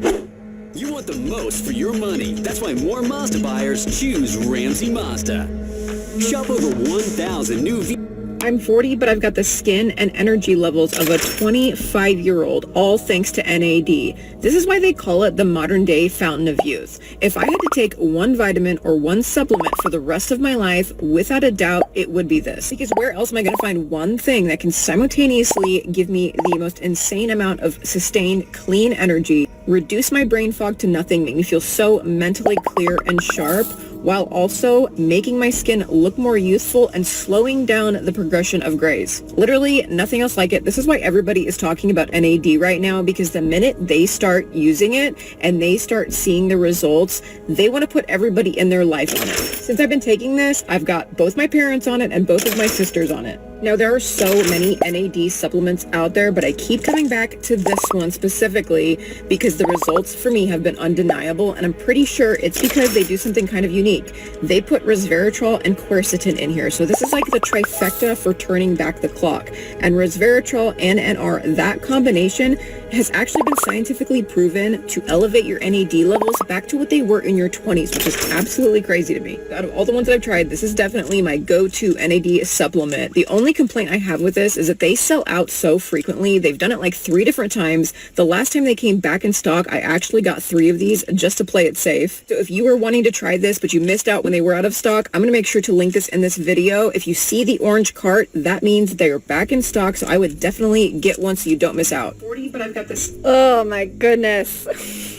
You want the most for your money. That's why more Mazda buyers choose Ramsey Mazda. Shop over 1,000 new I'm 40, but I've got the skin and energy levels of a 25-year-old, all thanks to NAD. This is why they call it the modern-day fountain of youth. If I had to take one vitamin or one supplement for the rest of my life, without a doubt, it would be this. Because where else am I going to find one thing that can simultaneously give me the most insane amount of sustained, clean energy, reduce my brain fog to nothing, make me feel so mentally clear and sharp, while also making my skin look more youthful and slowing down the progression of grays. Literally nothing else like it. This is why everybody is talking about NAD right now, because the minute they start using it and they start seeing the results, they want to put everybody in their life on it. Since I've been taking this, I've got both my parents on it and both of my sisters on it. Now, there are so many NAD supplements out there, but I keep coming back to this one specifically because the results for me have been undeniable, and I'm pretty sure it's because they do something kind of unique. They put resveratrol and quercetin in here, so this is like the trifecta for turning back the clock. And resveratrol and NR, that combination has actually been scientifically proven to elevate your NAD levels back to what they were in your 20s, which is absolutely crazy to me. Out of all the ones that I've tried, this is definitely my go-to NAD supplement. The only complaint I have with this is that they sell out so frequently. They've done it like 3 different times. The last time they came back in stock, I actually got 3 of these just to play it safe. So if you were wanting to try this, but you missed out when they were out of stock, I'm going to make sure to link this in this video. If you see the orange cart, that means they're back in stock, so I would definitely get one so you don't miss out. 40, but I've got this. Oh my goodness.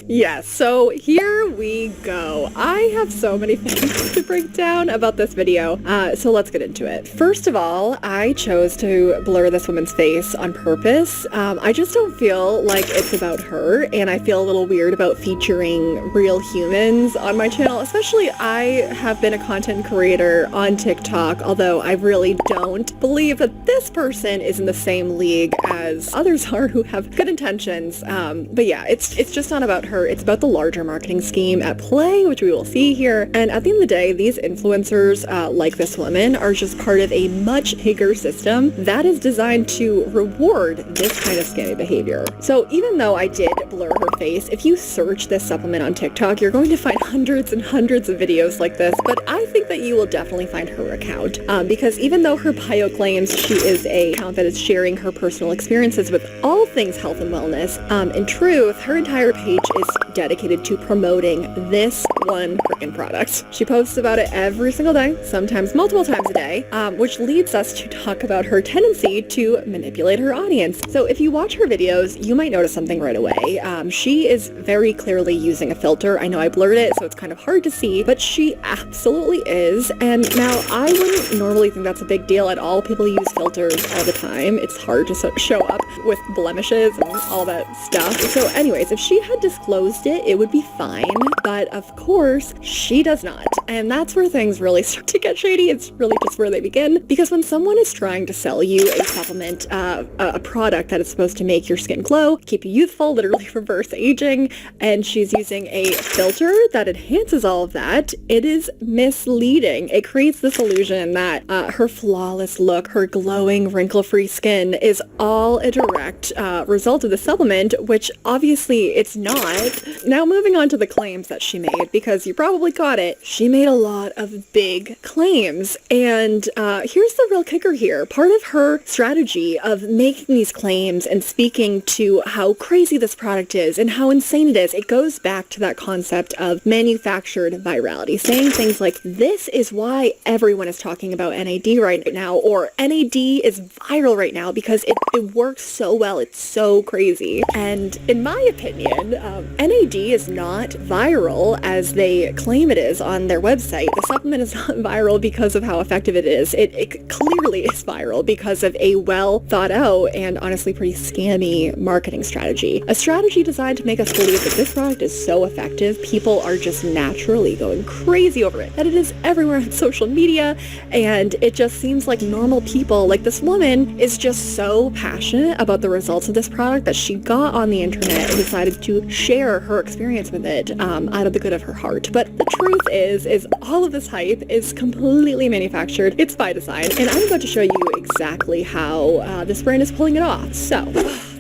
Yes, so here we go. I have so many things to break down about this video, so let's get into it. First of all, I chose to blur this woman's face on purpose. I just don't feel like it's about her, and I feel a little weird about featuring real humans on my channel, especially I have been a content creator on TikTok, although I really don't believe that this person is in the same league as others are who have good intentions. But yeah, it's just not about her. It's about the larger marketing scheme at play, which we will see here. And at the end of the day, these influencers, like this woman, are just part of a much bigger system that is designed to reward this kind of scammy behavior. So even though I did blur her face, if you search this supplement on TikTok, you're going to find hundreds and hundreds of videos like this, but I think that you will definitely find her account, because even though her bio claims she is a account that is sharing her personal experiences with all things health and wellness, in truth, her entire page is dedicated to promoting this one freaking product. She posts about it every single day, sometimes multiple times a day, which leads us to talk about her tendency to manipulate her audience. So if you watch her videos, you might notice something right away. She is very clearly using a filter. I know I blurred it, so it's kind of hard to see, but she absolutely is. And now I wouldn't normally think that's a big deal at all. People use filters all the time. It's hard to show up with blemishes and all that stuff. So anyways, if she had disclosed it, it would be fine. But of course, she does not. And that's where things really start to get shady. It's really just where they begin. Because when someone is trying to sell you a supplement, a product that is supposed to make your skin glow, keep you youthful, literally reverse aging, and she's using a filter that enhances all of that, it is misleading. It creates this illusion that her flawless look, her glowing, wrinkle-free skin is all a direct result of the supplement, which obviously it's not. Now moving on to the claims that she made, because you probably caught it, she made a lot of big claims. And here's the real kicker here. Part of her strategy of making these claims and speaking to how crazy this product is and how insane it is, it goes back to that concept of manufactured virality, saying things like, this is why everyone is talking about NAD right now, or NAD is viral right now because it works so well, it's so crazy. And in my opinion, NAD is not viral as they claim it is on their website. The supplement is not viral because of how effective it is. It clearly is viral because of a well thought out and honestly pretty scammy marketing strategy. A strategy designed to make us believe that this product is so effective, people are just naturally going crazy over it, that it is everywhere on social media, and it just seems like normal people, like this woman, is just so passionate about the results of this product that she got on the internet and decided to share her experience with it out of the good of her heart. But the truth is all of this hype is completely manufactured. It's by design, and I'm about to show you exactly how this brand is pulling it off. So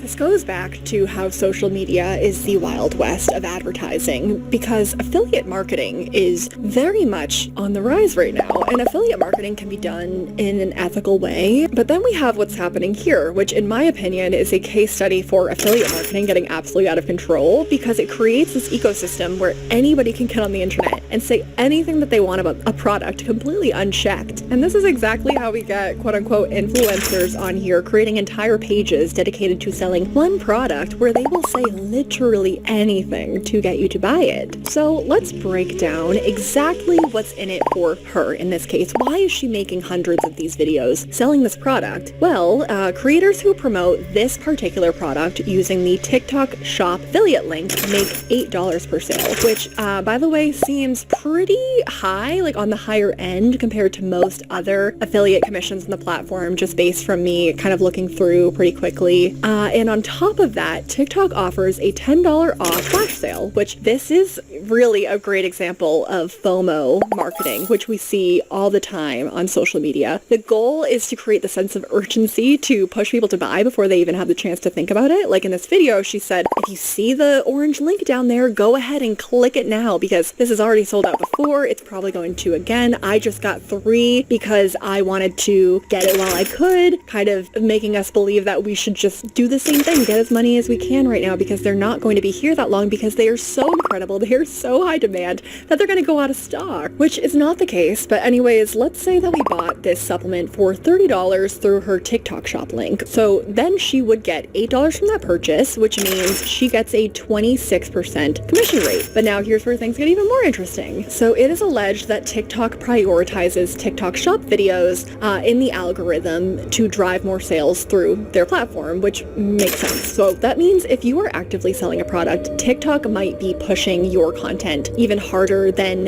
this goes back to how social media is the Wild West of advertising, because affiliate marketing is very much on the rise right now, and affiliate marketing can be done in an ethical way. But then we have what's happening here, which in my opinion is a case study for affiliate marketing getting absolutely out of control, because it creates this ecosystem where anybody can get on the internet and say anything that they want about a product completely unchecked. And this is exactly how we get quote-unquote influencers on here creating entire pages dedicated to selling one product where they will say literally anything to get you to buy it. So let's break down exactly what's in it for her in this case. Why is she making hundreds of these videos selling this product? Well, creators who promote this particular product using the TikTok shop affiliate link make $8 per sale, which by the way seems pretty high, like on the higher end compared to most other affiliate commissions on the platform, just based from me kind of looking through pretty quickly. And on top of that, TikTok offers a $10 off flash sale, which this is really a great example of FOMO marketing, which we see all the time on social media. The goal is to create the sense of urgency to push people to buy before they even have the chance to think about it. Like in this video, she said, if you see the orange link down there, go ahead and click it now because this is already sold out before. It's probably going to again. I just got 3 because I wanted to get it while I could, kind of making us believe that we should just do the same thing, get as many as we can right now because they're not going to be here that long because they are so incredible, they are so high demand that they're going to go out of stock, which is not the case. But anyways, let's say that we bought this supplement for $30 through her TikTok shop link. So then she would get $8 from that purchase, which means she gets a 26% commission rate. But now here's where things get even more interesting. So it is alleged that TikTok prioritizes TikTok shop videos in the algorithm to drive more sales through their platform, which makes sense. So that means if you are actively selling a product, TikTok might be pushing your content even harder than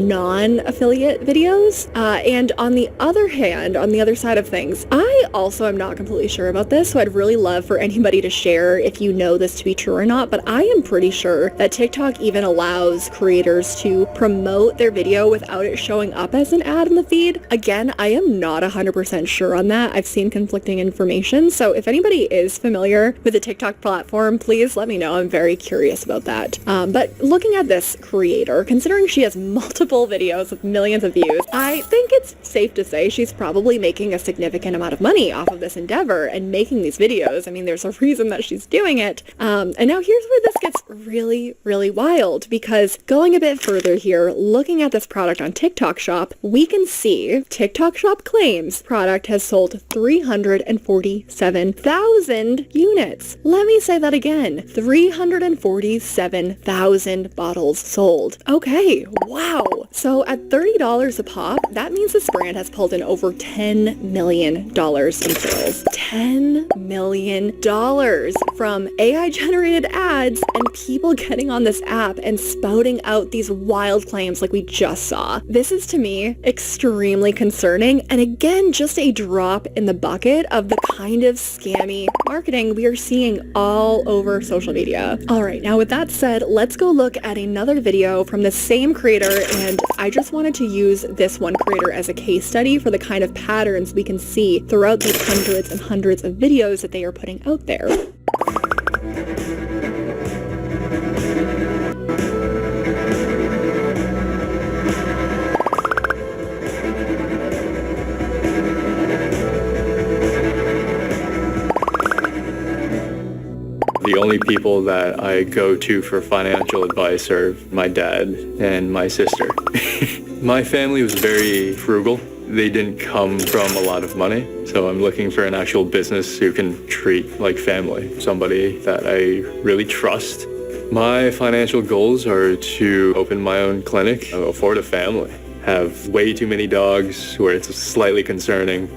non-affiliate videos. And on the other hand, on the other side of things, I also am not completely sure about this, so I'd really love for anybody to share if you know this to be true or not, but I am pretty sure that TikTok even allows creators to promote their video without it showing up as an ad in the feed. Again, I am not 100% sure on that. I've seen conflicting information, so if anybody is familiar here with the TikTok platform, please let me know. I'm very curious about that. But looking at this creator, considering she has multiple videos with millions of views, I think it's safe to say she's probably making a significant amount of money off of this endeavor and making these videos. I mean, there's a reason that she's doing it. And now here's where this gets really, really wild, because going a bit further here, looking at this product on TikTok Shop, we can see TikTok Shop claims product has sold 347,000 units. Let me say that again. 347,000 bottles sold. Okay, wow. So at $30 a pop, that means this brand has pulled in over $10 million in sales. $10 million from AI-generated ads and people getting on this app and spouting out these wild claims like we just saw. This is, to me, extremely concerning, and again, just a drop in the bucket of the kind of scammy marketing we are seeing all over social media. All right, now with that said, let's go look at another video from the same creator, and I just wanted to use this one creator as a case study for the kind of patterns we can see throughout these hundreds and hundreds of videos that they are putting out there. The only people that I go to for financial advice are my dad and my sister. My family was very frugal. They didn't come from a lot of money, so I'm looking for an actual business who can treat like family, somebody that I really trust. My financial goals are to open my own clinic, afford a family, have way too many dogs where it's slightly concerning,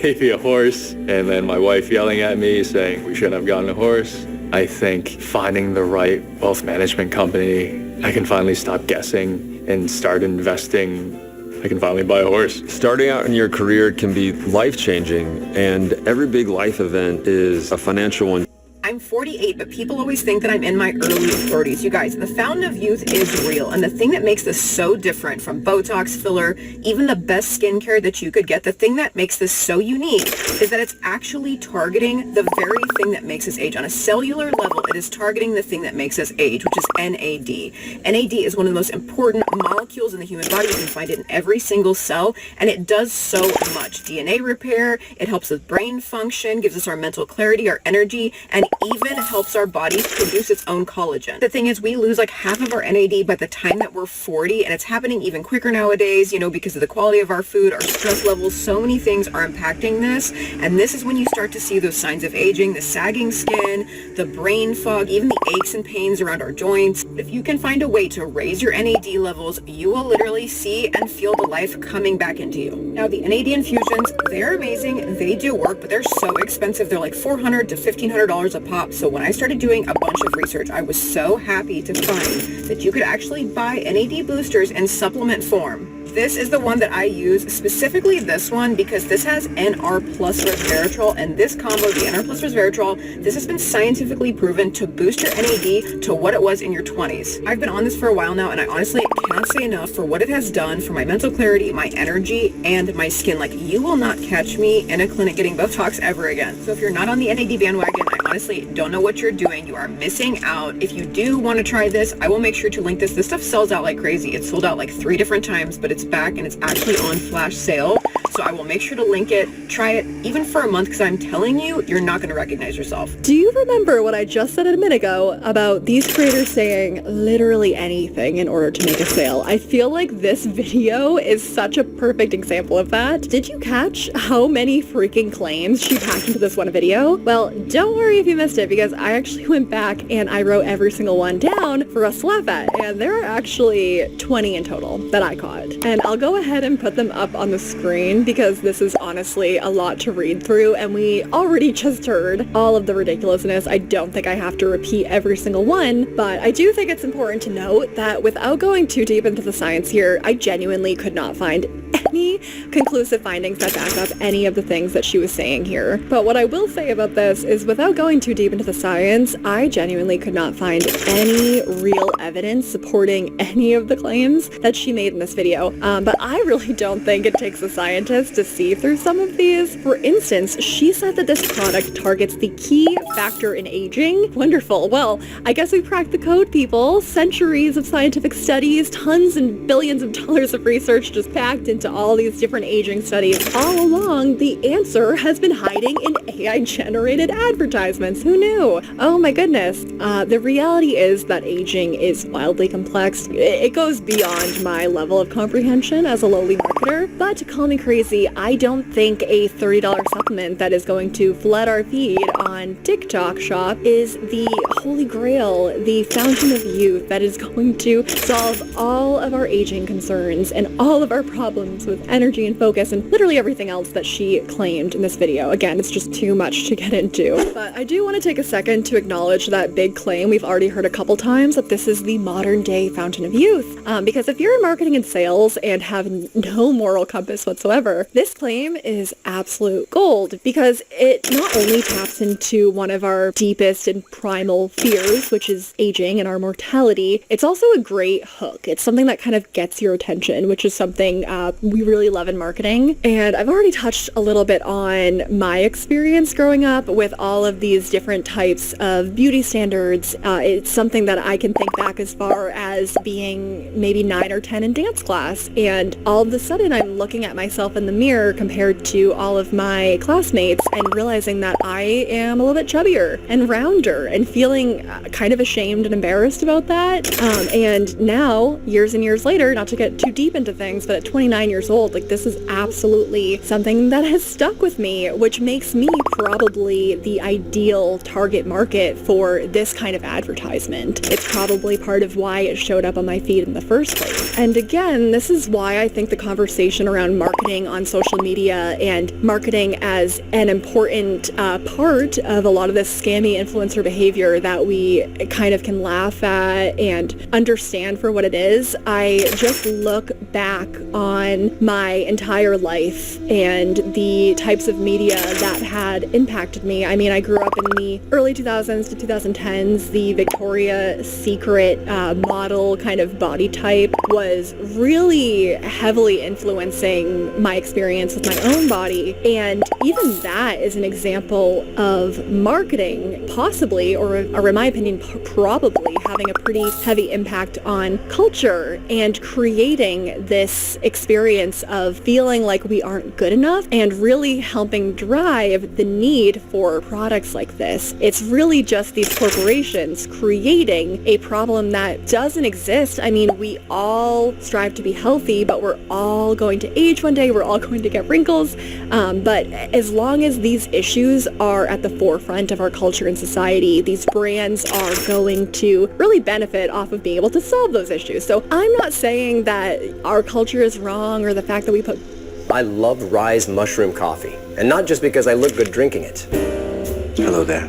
maybe a horse, and then my wife yelling at me saying we shouldn't have gotten a horse. I think finding the right wealth management company, I can finally stop guessing and start investing. I can finally buy a horse. Starting out in your career can be life-changing, and every big life event is a financial one. I'm 48, but people always think that I'm in my early 30s. You guys, the fountain of youth is real. And the thing that makes this so different from Botox, filler, even the best skincare that you could get, the thing that makes this so unique is that it's actually targeting the very thing that makes us age. On a cellular level, it is targeting the thing that makes us age, which is NAD. NAD is one of the most important molecules in the human body. You can find it in every single cell, and it does so much. DNA repair, it helps with brain function, gives us our mental clarity, our energy, and even helps our body produce its own collagen. The thing is, we lose like half of our NAD by the time that we're 40, and it's happening even quicker nowadays, you know, because of the quality of our food, our stress levels, so many things are impacting this. And this is when you start to see those signs of aging, the sagging skin, the brain fog, even the aches and pains around our joints. If you can find a way to raise your NAD levels, you will literally see and feel the life coming back into you. Now, the NAD infusions, they're amazing. They do work, but they're so expensive. They're like $400 to $1,500 a pop. So when I started doing a bunch of research, I was so happy to find that you could actually buy NAD boosters in supplement form. This is the one that I use, specifically this one, because this has NR plus resveratrol, and this combo, the NR plus resveratrol, this has been scientifically proven to boost your NAD to what it was in your 20s. I've been on this for a while now, and I honestly cannot say enough for what it has done for my mental clarity, my energy, and my skin. Like, you will not catch me in a clinic getting Botox ever again. So if you're not on the NAD bandwagon, I honestly don't know what you're doing. You are missing out. If you do want to try this, I will make sure to link this. This stuff sells out like crazy. It's sold out like 3 different times, but it's back and it's actually on flash sale. So I will make sure to link it. Try it even for a month, because I'm telling you, you're not going to recognize yourself. Do you remember what I just said a minute ago about these creators saying literally anything in order to make a sale? I feel like this video is such a perfect example of that. Did you catch how many freaking claims she packed into this one video? Well, don't worry if you missed it, because I actually went back and I wrote every single one down for us to laugh at, and there are actually 20 in total that I caught. And I'll go ahead and put them up on the screen, because this is honestly a lot to read through, and we already just heard all of the ridiculousness. I don't think I have to repeat every single one, but I do think it's important to note that without going too deep into the science here, I genuinely could not find any conclusive findings that back up any of the things that she was saying here. But what I will say about this is, without going too deep into the science, I genuinely could not find any real evidence supporting any of the claims that she made in this video. But I really don't think it takes a scientist to see through some of these. For instance, she said that this product targets the key factor in aging. Wonderful. Well, I guess we cracked the code, people. Centuries of scientific studies, tons and billions of dollars of research just packed into all these different aging studies. All along, the answer has been hiding in AI-generated advertisements. Who knew? Oh my goodness. The reality is that aging is wildly complex. It goes beyond my level of comprehension as a lowly marketer, but to call me crazy, I don't think a $30 supplement that is going to flood our feed on TikTok Shop is the holy grail, the fountain of youth that is going to solve all of our aging concerns and all of our problems with energy and focus and literally everything else that she claimed in this video. Again, it's just too much to get into. But I do want to take a second to acknowledge that big claim we've already heard a couple times, that this is the modern day fountain of youth. Because if you're in marketing and sales and have no moral compass whatsoever, this claim is absolute gold, because it not only taps into one of our deepest and primal fears, which is aging and our mortality, it's also a great hook. It's something that kind of gets your attention, which is something we really love in marketing. And I've already touched a little bit on my experience growing up with all of these different types of beauty standards. It's something that I can think back as far as being maybe 9 or 10 in dance class, and all of a sudden I'm looking at myself in the mirror compared to all of my classmates and realizing that I am a little bit chubbier and rounder and feeling kind of ashamed and embarrassed about that. And now, years and years later, not to get too deep into things, but at 29 years old, like, this is absolutely something that has stuck with me, which makes me probably the ideal target market for this kind of advertisement. It's probably part of why it showed up on my feed in the first place. And again, this is why I think the conversation around marketing on social media and marketing as an important part of a lot of this scammy influencer behavior that we kind of can laugh at and understand for what it is. I just look back on my entire life and the types of media that had impacted me. I mean, I grew up in the early 2000s to 2010s. The Victoria's Secret model kind of body type was really heavily influencing my experience with my own body. And even that is an example of marketing possibly, or in my opinion, probably having a pretty heavy impact on culture and creating this experience of feeling like we aren't good enough and really helping drive the need for products like this. It's really just these corporations creating a problem that doesn't exist. I mean, we all strive to be healthy, but we're all going to age one day. We're all going to get wrinkles. But as long as these issues are at the forefront of our culture and society, these brands are going to really benefit off of being able to solve those issues. So I'm not saying that our culture is wrong or the fact that we put... I love Rise Mushroom Coffee, and not just because I look good drinking it. Hello there.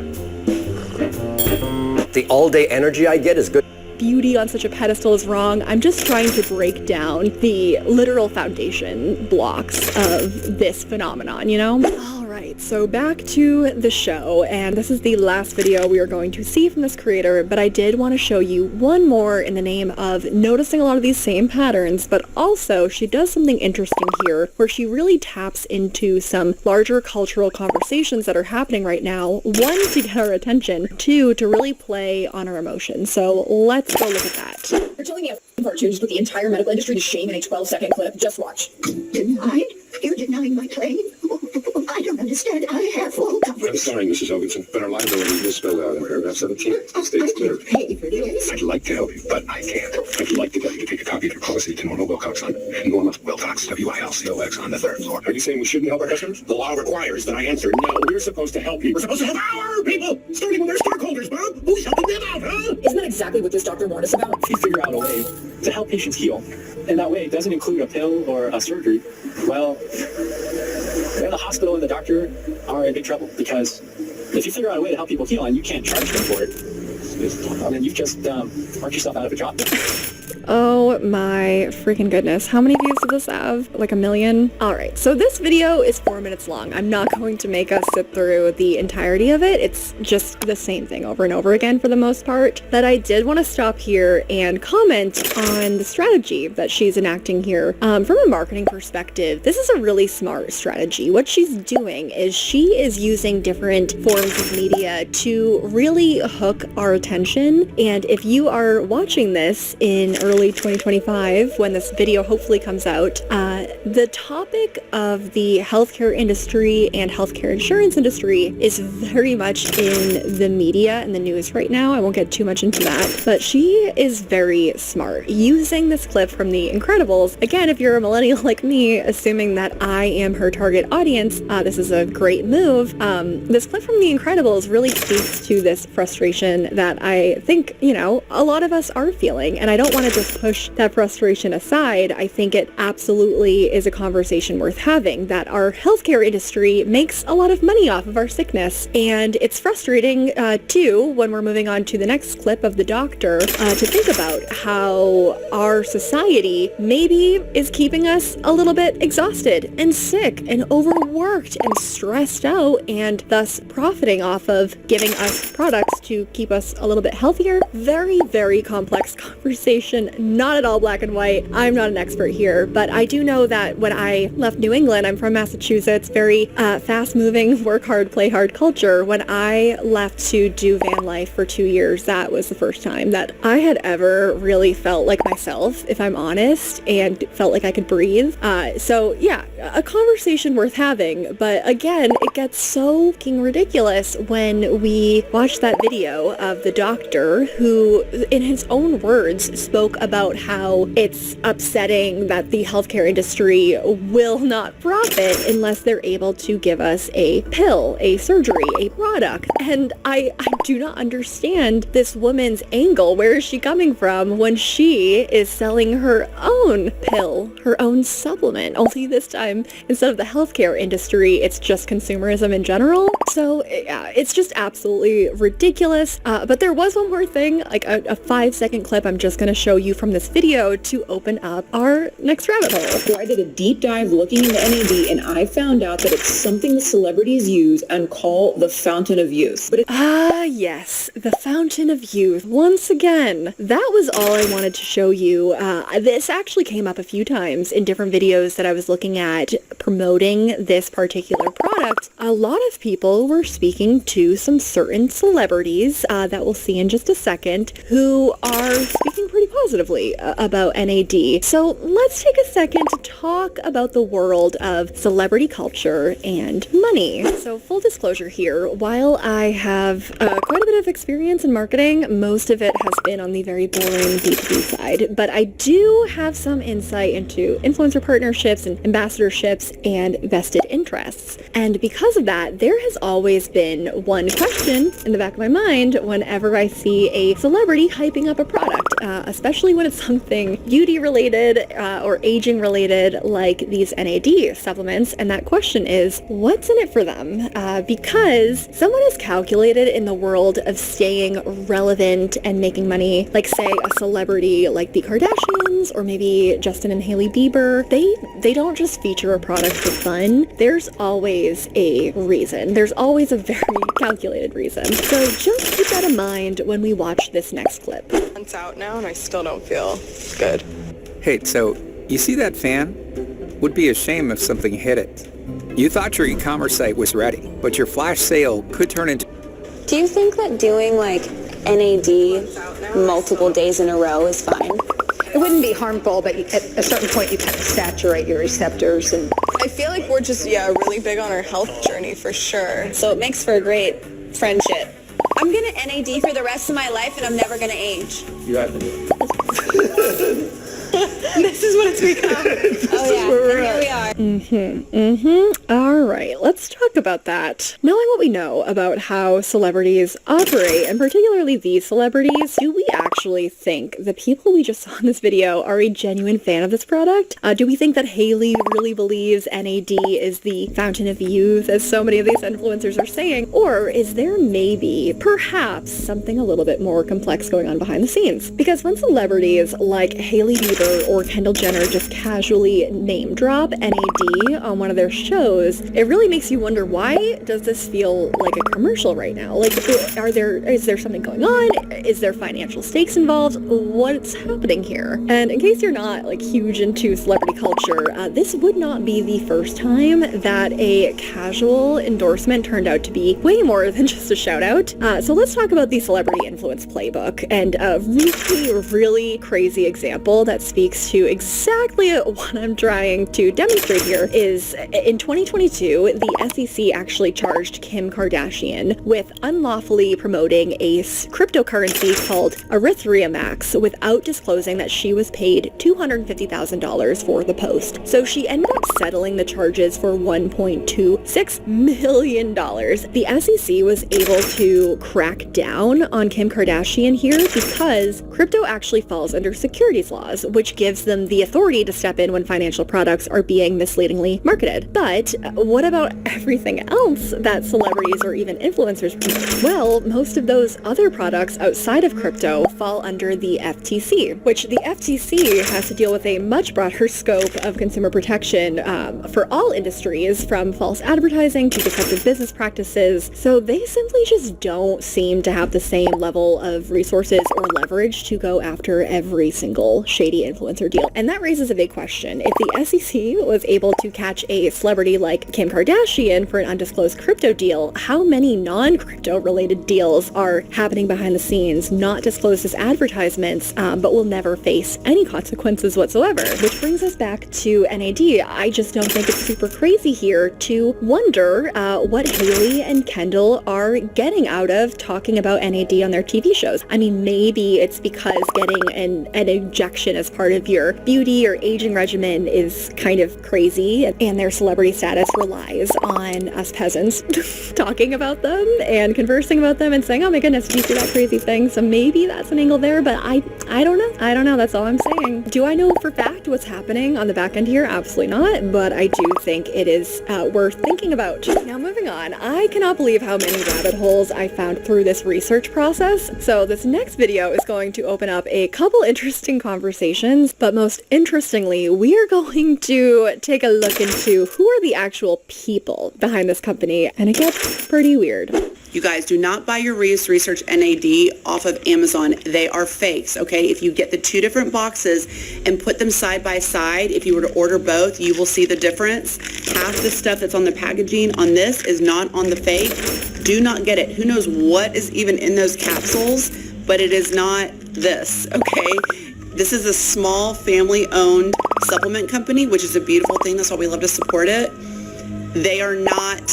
The all-day energy I get is good. Beauty on such a pedestal is wrong. I'm just trying to break down the literal foundation blocks of this phenomenon, you know? Alright, so back to the show, and this is the last video we are going to see from this creator, but I did want to show you one more in the name of noticing a lot of these same patterns, but also she does something interesting here where she really taps into some larger cultural conversations that are happening right now. One, to get our attention. Two, to really play on our emotions. So let's go look at that. You're telling me a part two just put the entire medical industry to shame in a 12-second clip? Just watch. Denied? You're denying my claim? I don't understand. I have full coverage. I'm sorry, Mrs. Helgeson, but our liability is spelled out in paragraph 17. States clear. Pay for this. I'd like to help you, but I can't. I'd like to get you to take a copy of your policy to Norma Wilcox on Norma Wilcox, Wilcox on the 3rd floor. Are you saying we shouldn't help our customers? The law requires that I answer no. We're supposed to help people. We're supposed to help our people, starting with their stockholders, Bob. Who's helping them out, huh? Isn't that exactly what this doctor warned us about? If you figure out a way to help patients heal, and that way it doesn't include a pill or a surgery, well, the hospital and the doctor are in big trouble, because if you figure out a way to help people heal and you can't charge them for it, I mean, you've just marked yourself out of a job. Oh my freaking goodness. How many views did this have? Like 1 million? Alright, so this video is 4 minutes long. I'm not going to make us sit through the entirety of it. It's just the same thing over and over again for the most part. But I did want to stop here and comment on the strategy that she's enacting here. From a marketing perspective, this is a really smart strategy. What she's doing is she is using different forms of media to really hook our attention. And if you are watching this in early 2025, when this video hopefully comes out, the topic of the healthcare industry and healthcare insurance industry is very much in the media and the news right now. I won't get too much into that, but she is very smart. Using this clip from The Incredibles, again, if you're a millennial like me, assuming that I am her target audience, this is a great move. This clip from The Incredibles really speaks to this frustration that I think, you know, a lot of us are feeling, and I don't want to just push that frustration aside. I think it absolutely is a conversation worth having, that our healthcare industry makes a lot of money off of our sickness, and it's frustrating too, when we're moving on to the next clip of the doctor, to think about how our society maybe is keeping us a little bit exhausted and sick and overworked and stressed out, and thus profiting off of giving us products to keep us a little bit healthier. Very, very complex conversation, not at all black and white. I'm not an expert here, but I do know that when I left New England, I'm from Massachusetts, very fast-moving, work hard, play hard culture. When I left to do van life for 2 years, that was the first time that I had ever really felt like myself, if I'm honest, and felt like I could breathe. So yeah, a conversation worth having, but again, it gets so fucking ridiculous when we watch that video of the doctor who, in his own words, spoke about how it's upsetting that the healthcare industry will not profit unless they're able to give us a pill, a surgery, a product. And I do not understand this woman's angle. Where is she coming from when she is selling her own pill, her own supplement? Only this time, instead of the healthcare industry, it's just consumerism in general. So yeah, it's just absolutely ridiculous. But there was one more thing, like a 5-second clip I'm just going to show you from this video to open up our next rabbit hole. So I did a deep dive looking into NAD, and I found out that it's something the celebrities use and call the fountain of youth. But yes, the fountain of youth. Once again, that was all I wanted to show you. This actually came up a few times in different videos that I was looking at promoting this particular product. A lot of people were speaking to some certain celebrities that we'll see in just a second, who are speaking pretty positively about NAD. So let's take a second to talk about the world of celebrity culture and money. So full disclosure here, while I have quite a bit of experience in marketing, most of it has been on the very boring B2B side, but I do have some insight into influencer partnerships and ambassadorships and vested interests. And because of that, there has always been one question in the back of my mind whenever I see a celebrity hyping up a product, especially when it's something beauty related or aging related like these NAD supplements. And that question is, what's in it for them? Because someone has calculated in the world of staying relevant and making money, like say a celebrity like the Kardashians or maybe Justin and Hailey Bieber, they don't just feature a product for fun. There's always a reason. There's always a very calculated reason. So just keep that in mind when we watch this next clip. Months out now and I still don't feel good. Hey, so you see that fan? Would be a shame if something hit it. You thought your e-commerce site was ready, but your flash sale could turn into... Do you think that doing like NAD multiple days in a row is fine? It wouldn't be harmful, but at a certain point you kind of saturate your receptors. And I feel like we're just, really big on our health journey for sure. So it makes for a great friendship. I'm going to NAD for the rest of my life and I'm never going to age. You have to do it. This is what it's become. Oh yeah, and here we are. All right, let's talk about that. Knowing what we know about how celebrities operate, and particularly these celebrities, do we actually think the people we just saw in this video are a genuine fan of this product? Do we think that Hailey really believes NAD is the fountain of youth, as so many of these influencers are saying? Or is there maybe, perhaps, something a little bit more complex going on behind the scenes? Because when celebrities like Hailey Bieber or Kendall Jenner just casually name drop NAD on one of their shows, it really makes you wonder, why does this feel like a commercial right now? Like, is there something going on? Is there financial stakes involved? What's happening here? And in case you're not like huge into celebrity culture, this would not be the first time that a casual endorsement turned out to be way more than just a shout out. So let's talk about the celebrity influence playbook, and a really crazy example that speaks to exactly what I'm trying to demonstrate here is in 2022, the SEC actually charged Kim Kardashian with unlawfully promoting a cryptocurrency called Ethereum Max without disclosing that she was paid $250,000 for the post. So she ended up settling the charges for $1.26 million. The SEC was able to crack down on Kim Kardashian here because crypto actually falls under securities laws, which gives them the authority to step in when financial products are being misleadingly marketed. But what about everything else that celebrities or even influencers promote? Well, most of those other products outside of crypto fall under the FTC, which the FTC has to deal with a much broader scope of consumer protection for all industries, from false advertising to deceptive business practices. So they simply just don't seem to have the same level of resources or leverage to go after every single shady influencer deal. And that raises a big question. If the SEC was able to catch a celebrity like Kim Kardashian for an undisclosed crypto deal, how many non-crypto related deals are happening behind the scenes, not disclosed as advertisements, but will never face any consequences whatsoever? Which brings us back to NAD. I just don't think it's super crazy here to wonder what Hailey and Kendall are getting out of talking about NAD on their TV shows. I mean, maybe it's because getting an injection as part of your beauty or aging regimen is kind of crazy, and their celebrity status relies on us peasants talking about them and conversing about them and saying, oh my goodness, did you see that crazy thing? So maybe that's an angle there, but I don't know. That's all I'm saying. Do I know for fact what's happening on the back end here? Absolutely not, but I do think it is worth thinking about. Now moving on, I cannot believe how many rabbit holes I found through this research process. So this next video is going to open up a couple interesting conversations, but most interestingly, we are going to take a look into who are the actual people behind this company, and it gets pretty weird. You guys, do not buy your research NAD off of Amazon. They are fakes, okay? If you get the two different boxes and put them side by side, if you were to order both, you will see the difference. Half the stuff that's on the packaging on this is not on the fake. Do not get it. Who knows what is even in those capsules, but it is not this, okay? This is a small family-owned supplement company, which is a beautiful thing. That's why we love to support it. They are not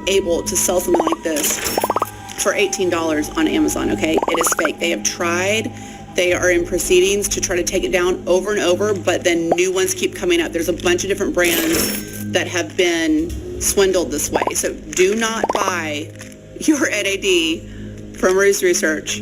able to sell something like this for $18 on Amazon, okay? It is fake. They have tried. They are in proceedings to try to take it down over and over, but then new ones keep coming up. There's a bunch of different brands that have been swindled this way. So do not buy your NAD from Research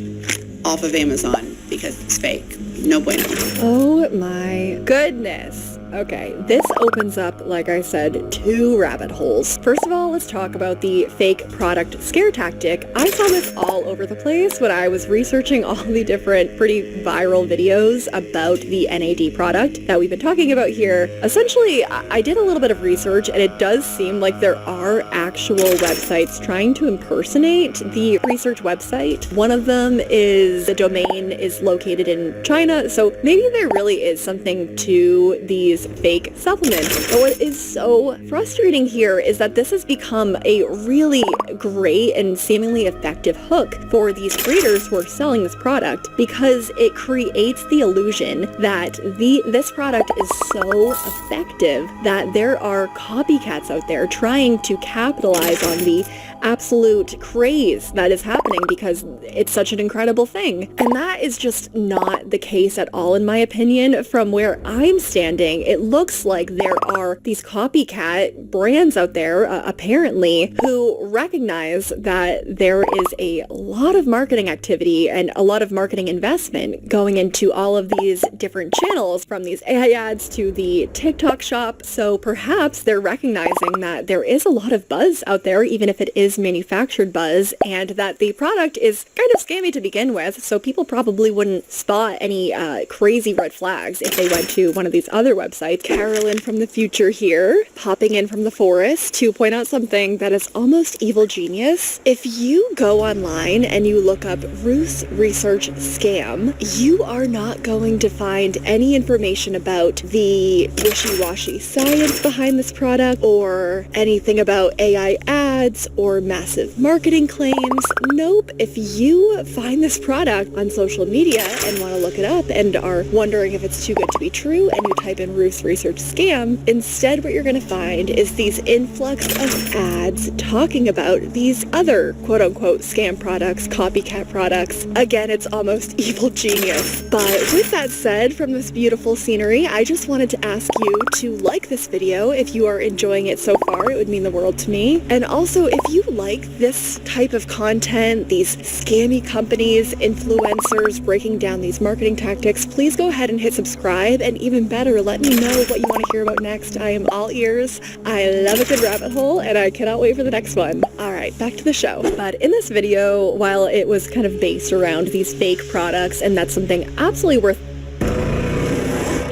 off of Amazon because it's fake. No bueno. Oh my goodness. Okay, this opens up, like I said, two rabbit holes. First of all, let's talk about the fake product scare tactic. I saw this all over the place when I was researching all the different pretty viral videos about the NAD product that we've been talking about here. Essentially, I did a little bit of research, and it does seem like there are actual websites trying to impersonate the research website. One of them is, the domain is located in China, so maybe there really is something to these fake supplements. But what is so frustrating here is that this has become a really great and seemingly effective hook for these creators who are selling this product, because it creates the illusion that this product is so effective that there are copycats out there trying to capitalize on the absolute craze that is happening because it's such an incredible thing. And that is just not the case at all, in my opinion. From where I'm standing, it looks like there are these copycat brands out there, apparently, who recognize that there is a lot of marketing activity and a lot of marketing investment going into all of these different channels, from these AI ads to the TikTok shop. So perhaps they're recognizing that there is a lot of buzz out there, even if it is manufactured buzz, and that the product is kind of scammy to begin with, so people probably wouldn't spot any crazy red flags if they went to one of these other websites. Carolyn from the future here, popping in from the forest to point out something that is almost evil genius. If you go online and you look up Ruth's Research Scam, you are not going to find any information about the wishy-washy science behind this product, or anything about AI ads or massive marketing claims. Nope. If you find this product on social media and want to look it up and are wondering if it's too good to be true, and you type in Ruth's Research Scam, instead what you're going to find is these influx of ads talking about these other quote-unquote scam products, copycat products. Again, it's almost evil genius. But with that said, from this beautiful scenery, I just wanted to ask you to like this video if you are enjoying it so far. It would mean the world to me. And also, if you like this type of content, these scammy companies, influencers breaking down these marketing tactics, please go ahead and hit subscribe, and even better, let me know what you want to hear about next. I am all ears. I love a good rabbit hole, and I cannot wait for the next one. Alright, back to the show. But in this video, while it was kind of based around these fake products, and that's something absolutely worth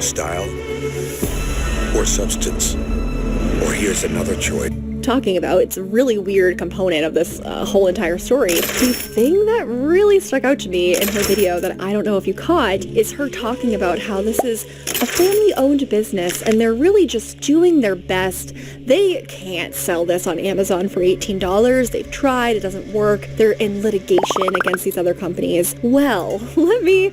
style or substance, or here's another choice. Talking about, it's a really weird component of this whole entire story. The thing that really stuck out to me in her video that I don't know if you caught is her talking about how this is a family-owned business and they're really just doing their best. They can't sell this on Amazon for $18. They've tried, it doesn't work. They're in litigation against these other companies. Well, let me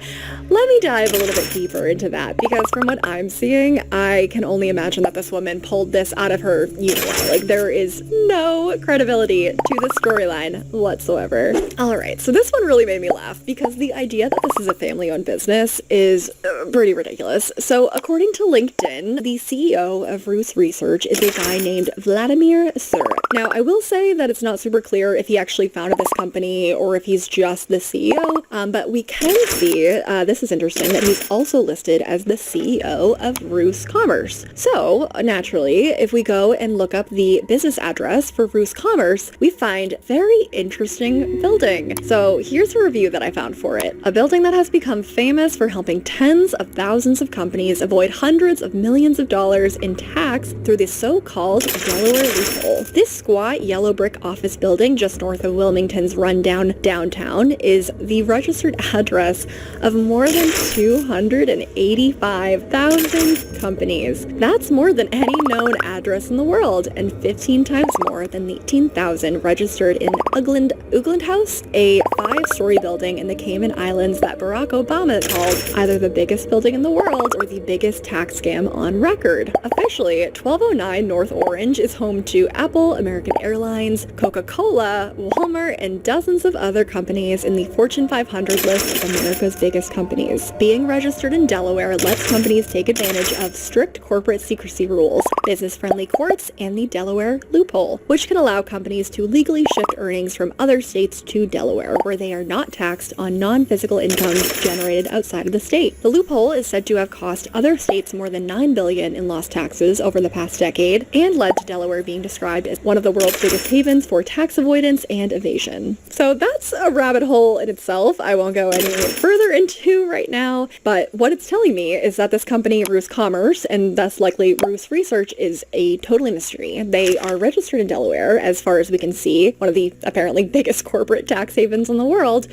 dive a little bit deeper into that, because from what I'm seeing, I can only imagine that this woman pulled this out of her, you know what, like there is no credibility to this storyline whatsoever. Alright, so this one really made me laugh because the idea that this is a family-owned business is pretty ridiculous. So according to LinkedIn, the CEO of Ruth's Research is a guy named Vladimir Surik. Now, I will say that it's not super clear if he actually founded this company or if he's just the CEO, but we can see, this is interesting, that he's also listed as the CEO of Ruth's Commerce. So, naturally, if we go and look up the business address for Ruth's Commerce, we find very interesting building. So here's a review that I found for it. A building that has become famous for helping tens of thousands of companies avoid hundreds of millions of dollars in tax through the so-called Delaware loophole. This squat yellow brick office building just north of Wilmington's rundown downtown is the registered address of more than 285,000 companies. That's more than any known address in the world, and 15 times more than the 18,000 registered in Ugland House, a 5-story building in the Cayman Islands that Barack Obama called either the biggest building in the world or the biggest tax scam on record. Officially, 1209 North Orange is home to Apple, American Airlines, Coca-Cola, Walmart, and dozens of other companies in the Fortune 500 list of America's biggest companies. Being registered in Delaware lets companies take advantage of strict corporate secrecy rules, business-friendly courts, and the Delaware loophole, which can allow companies to legally shift earnings from other states to Delaware, where they are not taxed on non-physical incomes generated outside of the state. The loophole is said to have cost other states more than $9 billion in lost taxes over the past decade, and led to Delaware being described as one of the world's biggest havens for tax avoidance and evasion. So that's a rabbit hole in itself. I won't go any further into right now, but what it's telling me is that this company, Ruth's Commerce, and thus likely Ruth's Research, is a total mystery. They are registered in Delaware, as far as we can see, one of the apparently biggest corporate tax havens in the world.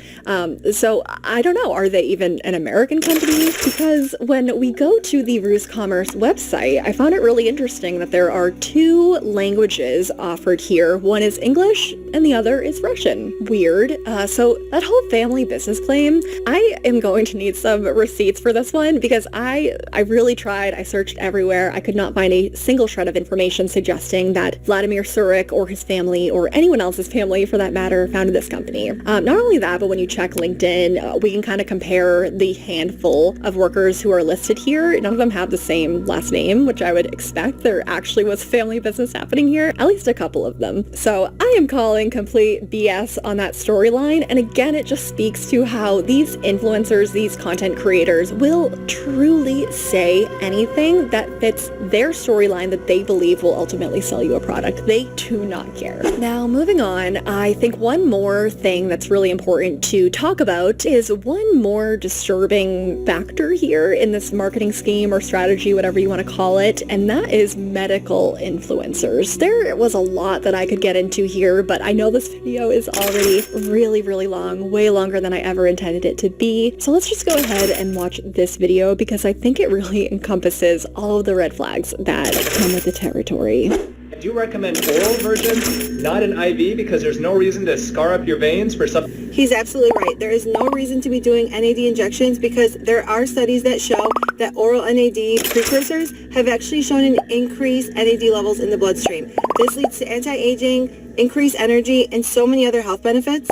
So I don't know, are they even an American company? Because when we go to the Ruth's Commerce website, I found it really interesting that there are 2 languages offered here. One is English and the other is Russian. Weird. So that whole family business claim, I am going to need some receipts for this one, because I really tried. I searched everywhere. I could not find a single shred of information suggesting that Vladimir Vladimir Surik or his family, or anyone else's family for that matter, founded this company. Not only that, but when you check LinkedIn, we can kind of compare the handful of workers who are listed here. None of them have the same last name, which I would expect. There actually was family business happening here, at least a couple of them. So I am calling complete BS on that storyline. And again, it just speaks to how these influencers, these content creators will truly say anything that fits their storyline that they believe will ultimately sell you a product. They do not care. Now, moving on, I think one more thing that's really important to talk about is one more disturbing factor here in this marketing scheme or strategy, whatever you want to call it, and that is medical influencers. There was a lot that I could get into here, but I know this video is already really, really long, way longer than I ever intended it to be. So let's just go ahead and watch this video because I think it really encompasses all of the red flags that come with the territory. I do recommend oral version, not an IV, because there's no reason to scar up your veins for something. He's absolutely right. There is no reason to be doing NAD injections because there are studies that show that oral NAD precursors have actually shown an increased NAD levels in the bloodstream. This leads to anti-aging, increased energy, and so many other health benefits.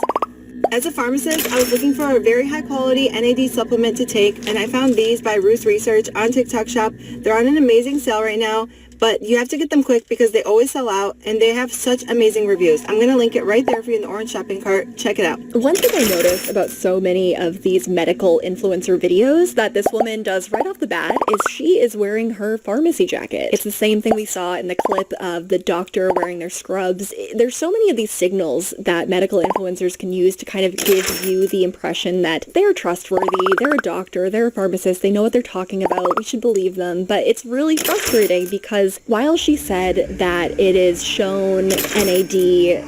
As a pharmacist, I was looking for a very high quality NAD supplement to take, and I found these by Ruth Research on TikTok Shop. They're on an amazing sale right now, but you have to get them quick because they always sell out, and they have such amazing reviews. I'm going to link it right there for you in the orange shopping cart. Check it out. One thing I noticed about so many of these medical influencer videos that this woman does right off the bat is she is wearing her pharmacy jacket. It's the same thing we saw in the clip of the doctor wearing their scrubs. There's so many of these signals that medical influencers can use to kind of give you the impression that they're trustworthy, they're a doctor, they're a pharmacist, they know what they're talking about, we should believe them. But it's really frustrating because while she said that it is shown NAD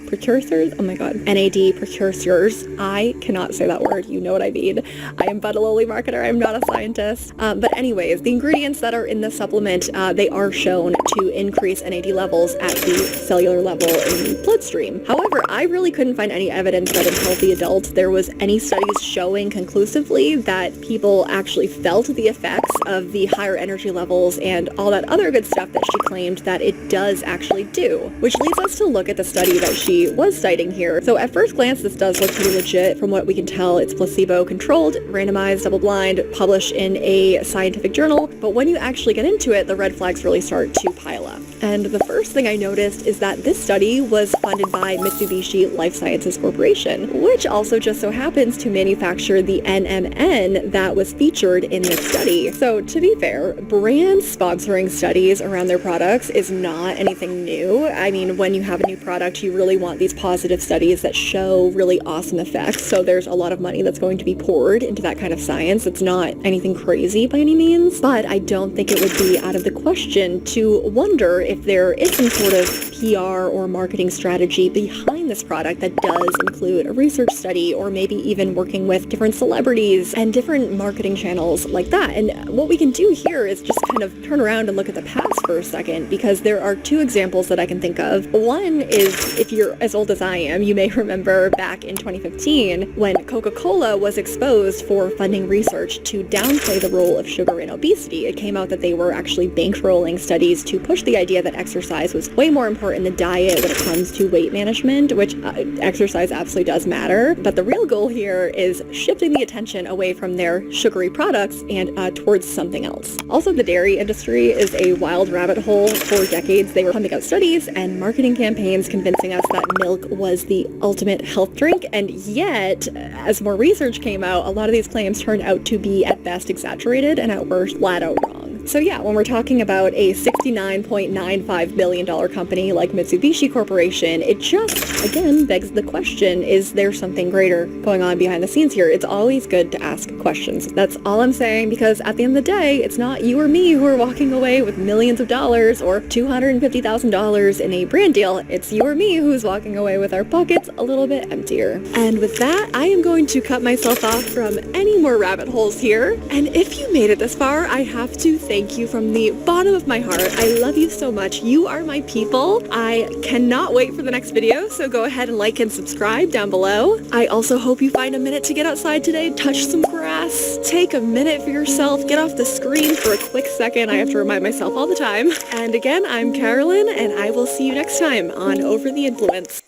precursors, oh my god, NAD precursors, I cannot say that word, you know what I mean. I am but a lowly marketer, I'm not a scientist. But anyways, the ingredients that are in the supplement, they are shown to increase NAD levels at the cellular level in the bloodstream. However, I really couldn't find any evidence that in healthy adults there was any studies showing conclusively that people actually felt the effects of the higher energy levels and all that other good stuff that she claimed that it does actually do. Which leads us to look at the study that she was citing here. So at first glance, this does look pretty legit. From what we can tell, it's placebo-controlled, randomized, double-blind, published in a scientific journal. But when you actually get into it, the red flags really start to pile up. And the first thing I noticed is that this study was funded by Mitsubishi Life Sciences Corporation, which also just so happens to manufacture the NMN that was featured in this study. So to be fair, brands sponsoring studies around their products is not anything new. I mean, when you have a new product, you really want these positive studies that show really awesome effects. So there's a lot of money that's going to be poured into that kind of science. It's not anything crazy by any means, but I don't think it would be out of the question to wonder if there is some sort of PR or marketing strategy behind this product that does include a research study or maybe even working with different celebrities and different marketing channels like that. And what we can do here is just kind of turn around and look at the past for a second, because there are two examples that I can think of. One is, if you're as old as I am, you may remember back in 2015 when Coca-Cola was exposed for funding research to downplay the role of sugar in obesity. It came out that they were actually bankrolling studies to push the idea that exercise was way more important than diet when it comes to weight management, which exercise absolutely does matter. But the real goal here is shifting the attention away from their sugary products and towards something else. Also, the dairy industry is a wild rabbit hole. For decades, they were pumping out studies and marketing campaigns convincing us that milk was the ultimate health drink, and yet, as more research came out, a lot of these claims turned out to be at best exaggerated and at worst flat out wrong. So yeah, when we're talking about a $69.95 billion company like Mitsubishi Corporation, it just, again, begs the question, is there something greater going on behind the scenes here? It's always good to ask questions. That's all I'm saying, because at the end of the day, it's not you or me who are walking away with millions of dollars or $250,000 in a brand deal. It's you or me who's walking away with our pockets a little bit emptier. And with that, I am going to cut myself off from any more rabbit holes here. And if you made it this far, I have to thank you from the bottom of my heart. I love you so much. You are my people. I cannot wait for the next video, so go ahead and like and subscribe down below. I also hope you find a minute to get outside today, touch some grass, take a minute for yourself, get off the screen for a quick second. I have to remind myself all the time. And again, I'm Carolyn, and I will see you next time on Over the Influence.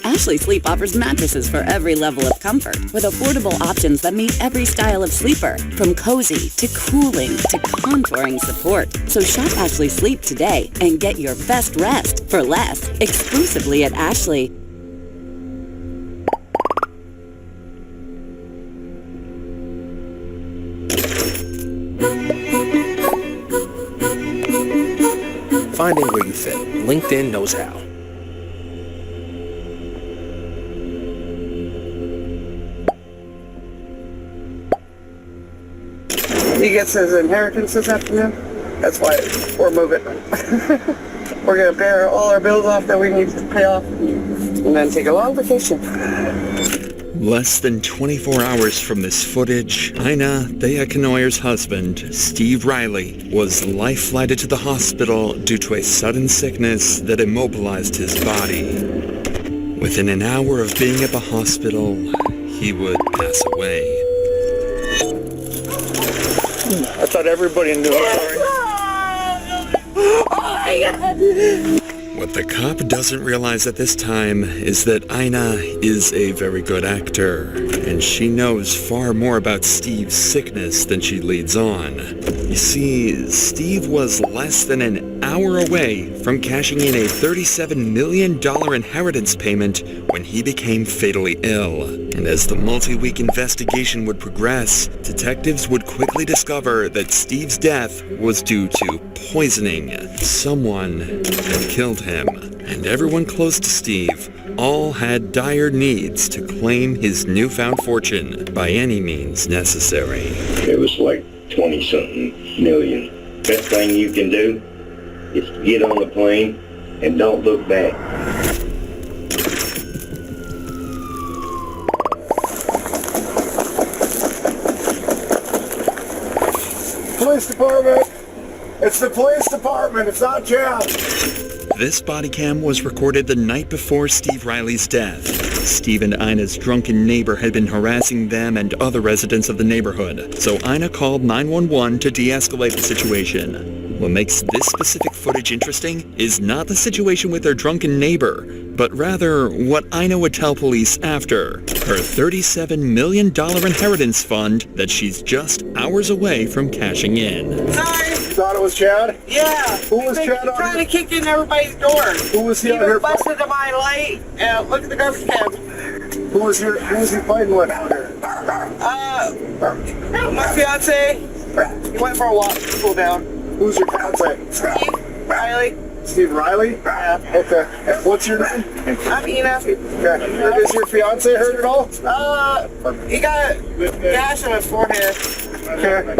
Ashley Sleep offers mattresses for every level of comfort, with affordable options that meet every style of sleeper, from cozy to cooling to contouring support. So shop Ashley Sleep today and get your best rest for less, exclusively at Ashley. Finding where you fit. LinkedIn knows how. He gets his inheritance this afternoon. That's why we're moving. We're going to pay all our bills off that we need to pay off and then take a long vacation. Less than 24 hours from this footage, Ina Thea-Knoyer's husband, Steve Riley, was life-flighted to the hospital due to a sudden sickness that immobilized his body. Within an hour of being at the hospital, he would pass away. I thought everybody knew. Sorry. Oh my God! What the cop doesn't realize at this time is that Ina is a very good actor, and she knows far more about Steve's sickness than she leads on. You see, Steve was less than an hour away from cashing in a $37 million inheritance payment when he became fatally ill. And as the multi-week investigation would progress, detectives would quickly discover that Steve's death was due to poisoning. Someone had killed him, and everyone close to Steve all had dire needs to claim his newfound fortune by any means necessary. It was like 20-something million. Best thing you can do is get on the plane and don't look back. Police department! It's the police department, it's not Jeff! This body cam was recorded the night before Steve Riley's death. Steve and Ina's drunken neighbor had been harassing them and other residents of the neighborhood, so Ina called 911 to de-escalate the situation. What makes this specific footage interesting is not the situation with their drunken neighbor, but rather what Ina would tell police after. Her $37 million inheritance fund that she's just hours away from cashing in. Sorry. Thought it was Chad? Yeah. Who was Chad on trying to kick in everybody's door. Who was he He out here? busted to my light and look at the garbage can. Who was he fighting with out here? My fiance. He went for a walk, cool down. Who's your fiance? Steve Riley. Steve Riley? Yeah. Okay. What's your name? I'm Ina. Okay. Is your fiance hurt at all? He got gash on his forehead. Okay.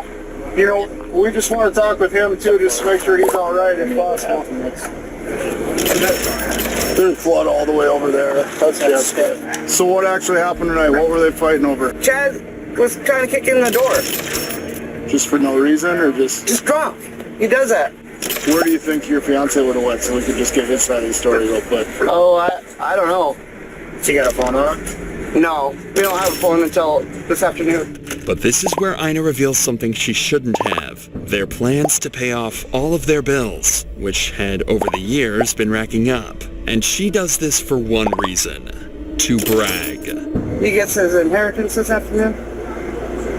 You know, we just want to talk with him too, just to make sure he's all right if possible. There's flood all the way over there. That's good. So what actually happened tonight? What were they fighting over? Chad was trying to kick in the door. Just for no reason, or just? Just drunk. He does that. Where do you think your fiance would have went, so we could just get his side of the story real quick? Oh, I don't know. So you got a phone on him? No, we don't have a phone until this afternoon. But this is where Ina reveals something she shouldn't have. Their plans to pay off all of their bills, which had over the years been racking up. And she does this for one reason: to brag. He gets his inheritance this afternoon.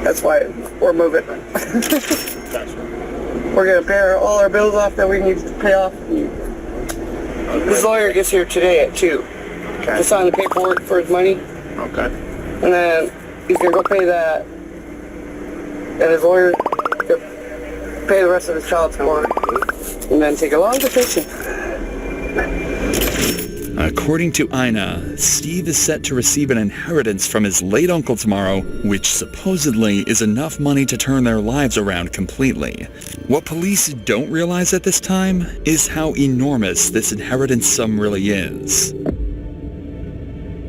That's why we're moving. We're going to pay all our bills off that we need to pay off. His lawyer gets here today at 2 to sign the paperwork for his money. Okay. And then he's going to go pay that. And his lawyer going to pay the rest of his child support. And then take a long vacation. According to Ina, Steve is set to receive an inheritance from his late uncle tomorrow, which supposedly is enough money to turn their lives around completely. What police don't realize at this time is how enormous this inheritance sum really is.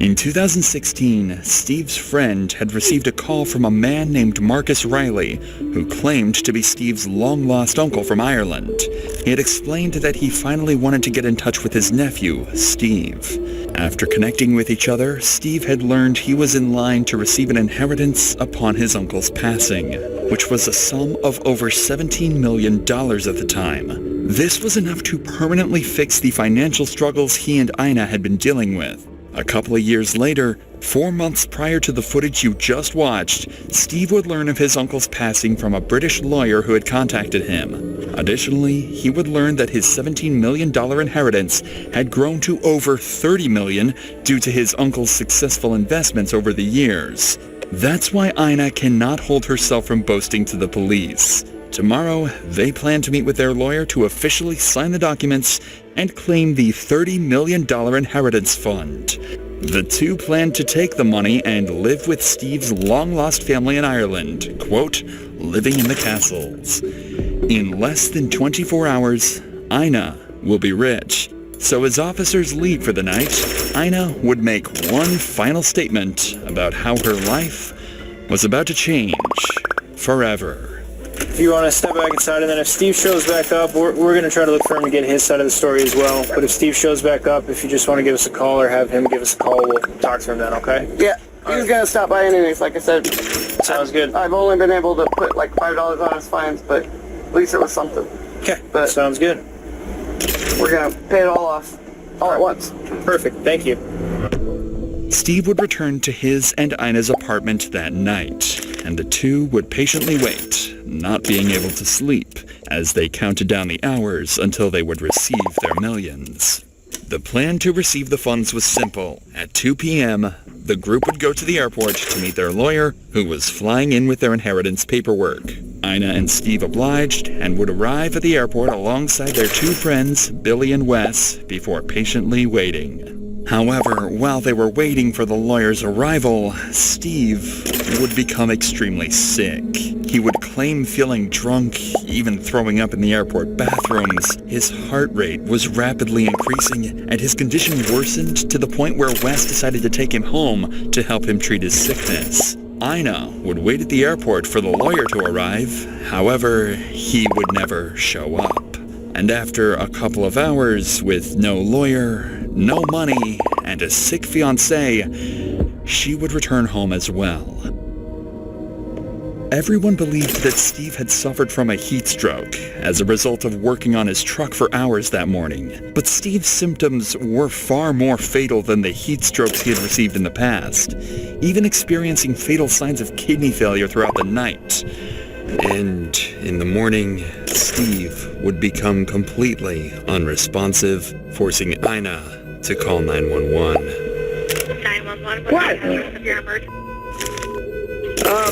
In 2016, Steve's friend had received a call from a man named Marcus Riley, who claimed to be Steve's long-lost uncle from Ireland. He had explained that he finally wanted to get in touch with his nephew, Steve. After connecting with each other, Steve had learned he was in line to receive an inheritance upon his uncle's passing, which was a sum of over $17 million at the time. This was enough to permanently fix the financial struggles he and Ina had been dealing with. A couple of years later, 4 months prior to the footage you just watched, Steve would learn of his uncle's passing from a British lawyer who had contacted him. Additionally, he would learn that his $17 million inheritance had grown to over $30 million due to his uncle's successful investments over the years. That's why Ina cannot hold herself from boasting to the police. Tomorrow, they plan to meet with their lawyer to officially sign the documents and claim the $30 million inheritance fund. The two plan to take the money and live with Steve's long-lost family in Ireland, quote, living in the castles. In less than 24 hours, Ina will be rich. So as officers leave for the night, Ina would make one final statement about how her life was about to change forever. If you want to step back inside, and then if Steve shows back up, we're going to try to look for him to get his side of the story as well. But if Steve shows back up, if you just want to give us a call or have him give us a call, we'll talk to him then, okay? Yeah, he's going to stop by anyways, like I said. Sounds good. I've only been able to put like $5 on his fines, but at least it was something. Okay, but sounds good. We're going to pay it all off, all at once. Perfect, thank you. Steve would return to his and Ina's apartment that night, and the two would patiently wait, not being able to sleep, as they counted down the hours until they would receive their millions. The plan to receive the funds was simple. At 2 p.m., the group would go to the airport to meet their lawyer, who was flying in with their inheritance paperwork. Ina and Steve obliged and would arrive at the airport alongside their two friends, Billy and Wes, before patiently waiting. However, while they were waiting for the lawyer's arrival, Steve would become extremely sick. He would claim feeling drunk, even throwing up in the airport bathrooms. His heart rate was rapidly increasing, and his condition worsened to the point where Wes decided to take him home to help him treat his sickness. Ina would wait at the airport for the lawyer to arrive. However, he would never show up. And after a couple of hours with no lawyer, no money, and a sick fiancé, she would return home as well. Everyone believed that Steve had suffered from a heat stroke as a result of working on his truck for hours that morning. But Steve's symptoms were far more fatal than the heat strokes he had received in the past, even experiencing fatal signs of kidney failure throughout the night. And in the morning, Steve would become completely unresponsive, forcing Ina to call 911. 911, what?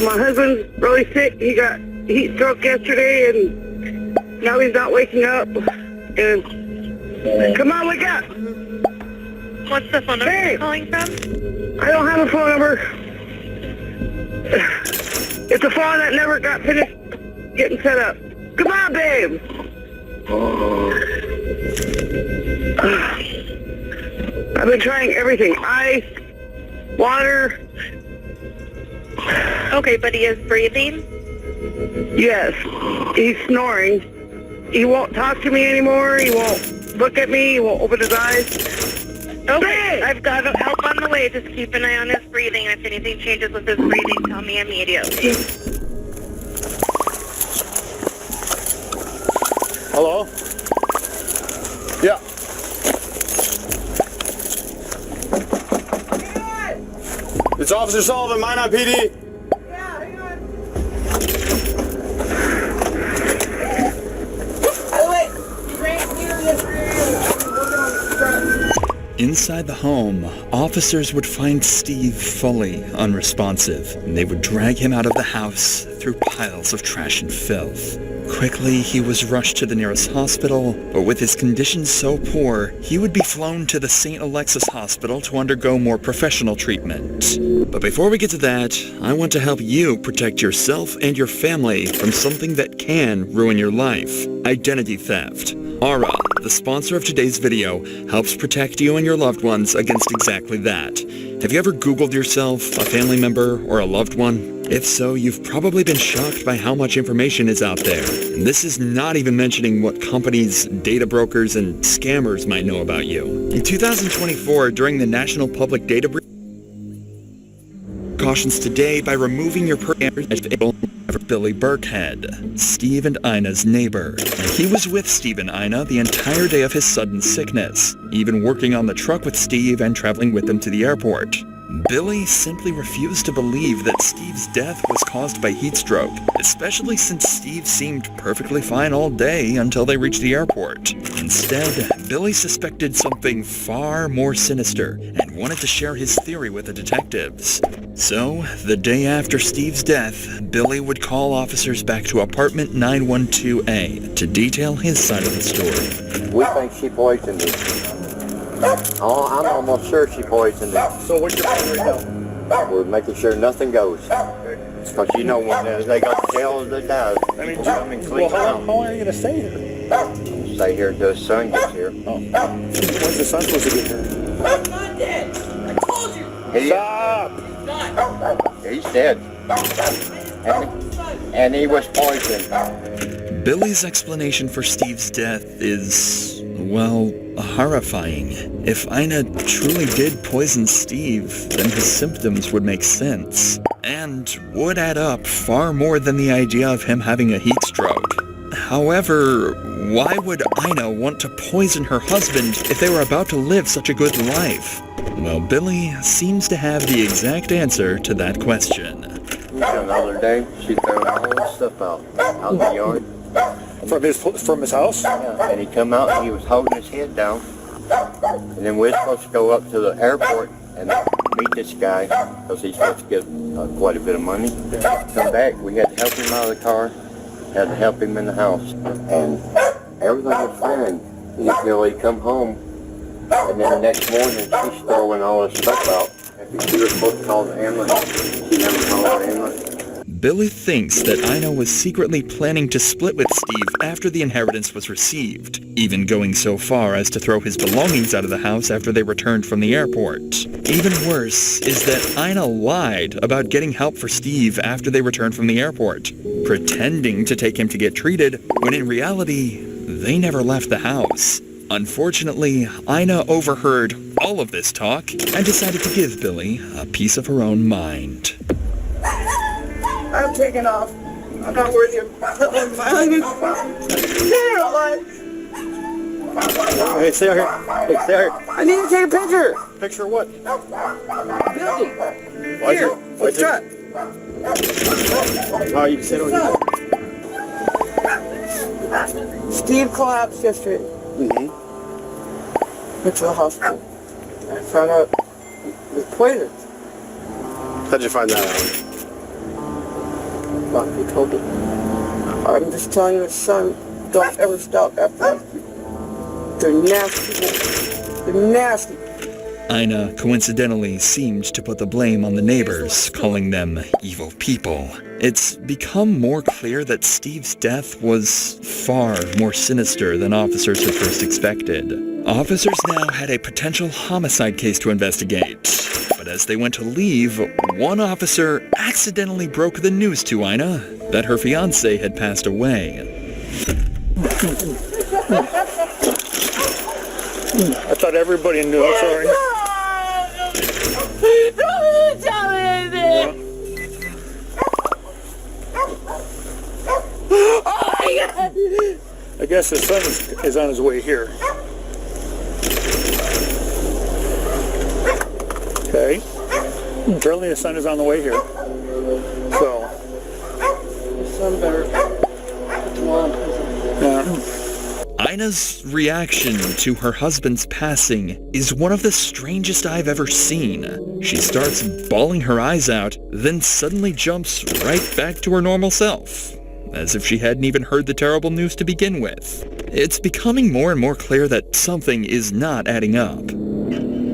My husband's really sick. He got heat stroke yesterday, and now he's not waking up. And come on, wake up! What's the phone number you're calling from? I don't have a phone number. It's a phone that never got finished getting set up. Come on, babe! I've been trying everything. Ice, water. Okay, but he is breathing? Yes. He's snoring. He won't talk to me anymore. He won't look at me. He won't open his eyes. Okay, I've got help on the way. Just keep an eye on his breathing. If anything changes with his breathing, tell me immediately. Hello? Yeah. It's Officer Sullivan, Minot PD. Yeah, hang on. Inside the home, officers would find Steve fully unresponsive, and they would drag him out of the house through piles of trash and filth. Quickly, he was rushed to the nearest hospital, but with his condition so poor, he would be flown to the St. Alexis Hospital to undergo more professional treatment. But before we get to that, I want to help you protect yourself and your family from something that can ruin your life: identity theft. Aura, the sponsor of today's video, helps protect you and your loved ones against exactly that. Have you ever Googled yourself, a family member, or a loved one? If so, you've probably been shocked by how much information is out there. And this is not even mentioning what companies, data brokers, and scammers might know about you. In 2024, during the National Public Data Breach, cautions today by removing your Billy Burkhead, Steve and Ina's neighbor. And he was with Steve and Ina the entire day of his sudden sickness, even working on the truck with Steve and traveling with them to the airport. Billy simply refused to believe that Steve's death was caused by heat stroke, especially since Steve seemed perfectly fine all day until they reached the airport. Instead, Billy suspected something far more sinister and wanted to share his theory with the detectives. So, the day after Steve's death, Billy would call officers back to apartment 912A to detail his side of the story. We think she poisoned him. Oh, I'm almost sure she poisoned him. So what's your plan right now? We're making sure nothing goes. Because you know when they got to tell they died. I mean, well, how long are you going to stay here? Stay here until the sun gets here. Oh. When's the sun supposed to get here? He's not dead. I told you. Stop. He's dead. And he was poisoned. Billy's explanation for Steve's death is, well, horrifying. If Ina truly did poison Steve, then his symptoms would make sense, and would add up far more than the idea of him having a heat stroke. However, why would Ina want to poison her husband if they were about to live such a good life? Well, Billy seems to have the exact answer to that question. Another day, she threw all his stuff out in the yard. From his house? Yeah, and he come out and he was holding his head down. And then we're supposed to go up to the airport and meet this guy because he's supposed to get quite a bit of money. Come back, we had to help him out of the car, had to help him in the house. And everything was fine until he come home. And then the next morning, she's throwing all his stuff out. She was supposed to call the ambulance. She never called the ambulance. Billy thinks that Ina was secretly planning to split with Steve after the inheritance was received, even going so far as to throw his belongings out of the house after they returned from the airport. Even worse is that Ina lied about getting help for Steve after they returned from the airport, pretending to take him to get treated, when in reality, they never left the house. Unfortunately, Ina overheard all of this talk and decided to give Billy a piece of her own mind. I'm taking off. I'm not worthy of violence. Hey, stay out here. Hey, stay out here. I need to take a picture. Picture of what? Building. Here, what's that? Oh, you can sit over here. Steve collapsed yesterday. Mm-hmm. Went to the hospital. I found out he was poisoned. How'd you find that out? He told me. I'm just telling you, son, don't ever stop after these people. They're nasty people. They're nasty. Ina coincidentally seemed to put the blame on the neighbors, calling them evil people. It's become more clear that Steve's death was far more sinister than officers had first expected. Officers now had a potential homicide case to investigate. But as they went to leave, one officer accidentally broke the news to Ina that her fiancé had passed away. I thought everybody knew. I'm sorry. Don't tell me anything. Oh my God. I guess the son is on his way here. Okay. Apparently the sun is on the way here. So. The sun better. Yeah. Ina's reaction to her husband's passing is one of the strangest I've ever seen. She starts bawling her eyes out, then suddenly jumps right back to her normal self, as if she hadn't even heard the terrible news to begin with. It's becoming more and more clear that something is not adding up.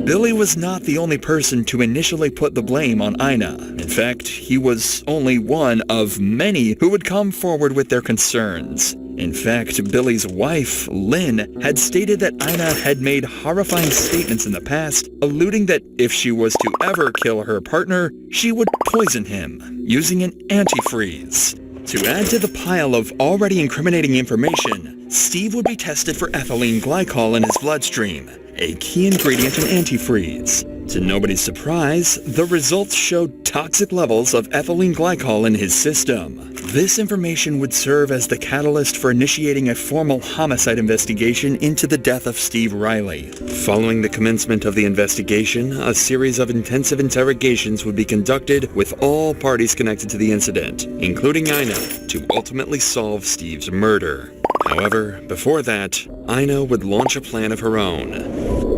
Billy was not the only person to initially put the blame on Ina. In fact, he was only one of many who would come forward with their concerns. In fact, Billy's wife, Lynn, had stated that Ina had made horrifying statements in the past, alluding that if she was to ever kill her partner, she would poison him using an antifreeze. To add to the pile of already incriminating information, Steve would be tested for ethylene glycol in his bloodstream, a key ingredient in antifreeze. To nobody's surprise, the results showed toxic levels of ethylene glycol in his system. This information would serve as the catalyst for initiating a formal homicide investigation into the death of Steve Riley. Following the commencement of the investigation, a series of intensive interrogations would be conducted with all parties connected to the incident, including Ina, to ultimately solve Steve's murder. However, before that, Ina would launch a plan of her own.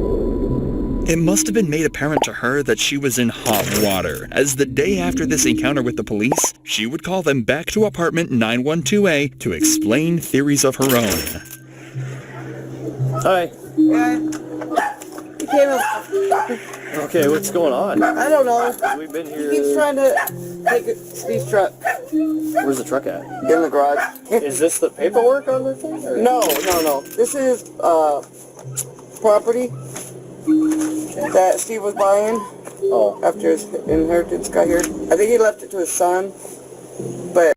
It must have been made apparent to her that she was in hot water, as the day after this encounter with the police, she would call them back to apartment 912A to explain theories of her own. Hi. Yeah. He came up. Okay, what's going on? I don't know. We've been here. He keeps trying to take Steve's truck. Where's the truck at? In the garage. Is this the paperwork on the thing? Or? No. This is property that Steve was buying after his inheritance got here. I think he left it to his son, but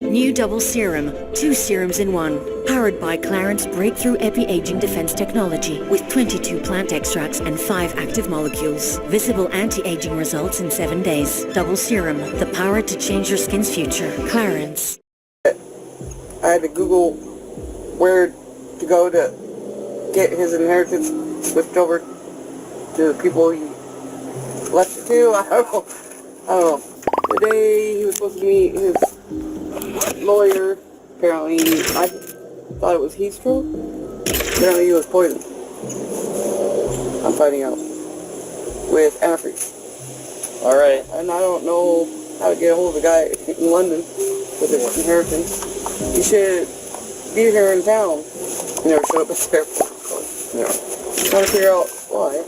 New double serum, 2 serums in 1. Powered by Clarence breakthrough epi-aging defense technology with 22 plant extracts and 5 active molecules. Visible anti-aging results in 7 days. Double serum, the power to change your skin's future. Clarence. I had to Google where to go to get his inheritance switched over to the people he left it to. I don't know. The day he was supposed to meet his lawyer, apparently, I thought it was heat stroke. Apparently he was poisoned. I'm finding out. With antifreeze. Alright. And I don't know how to get a hold of the guy in London with his inheritance. He should be here in town. He never showed up at the airport. Trying to figure out why.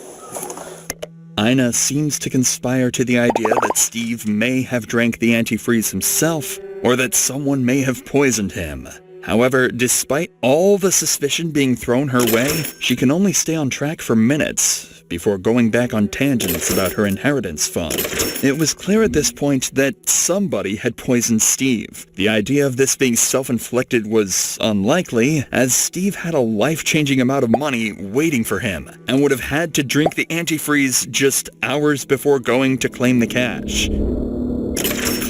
Ina seems to conspire to the idea that Steve may have drank the antifreeze himself, or that someone may have poisoned him. However, despite all the suspicion being thrown her way, she can only stay on track for minutes before going back on tangents about her inheritance fund. It was clear at this point that somebody had poisoned Steve. The idea of this being self-inflicted was unlikely, as Steve had a life-changing amount of money waiting for him, and would have had to drink the antifreeze just hours before going to claim the cash.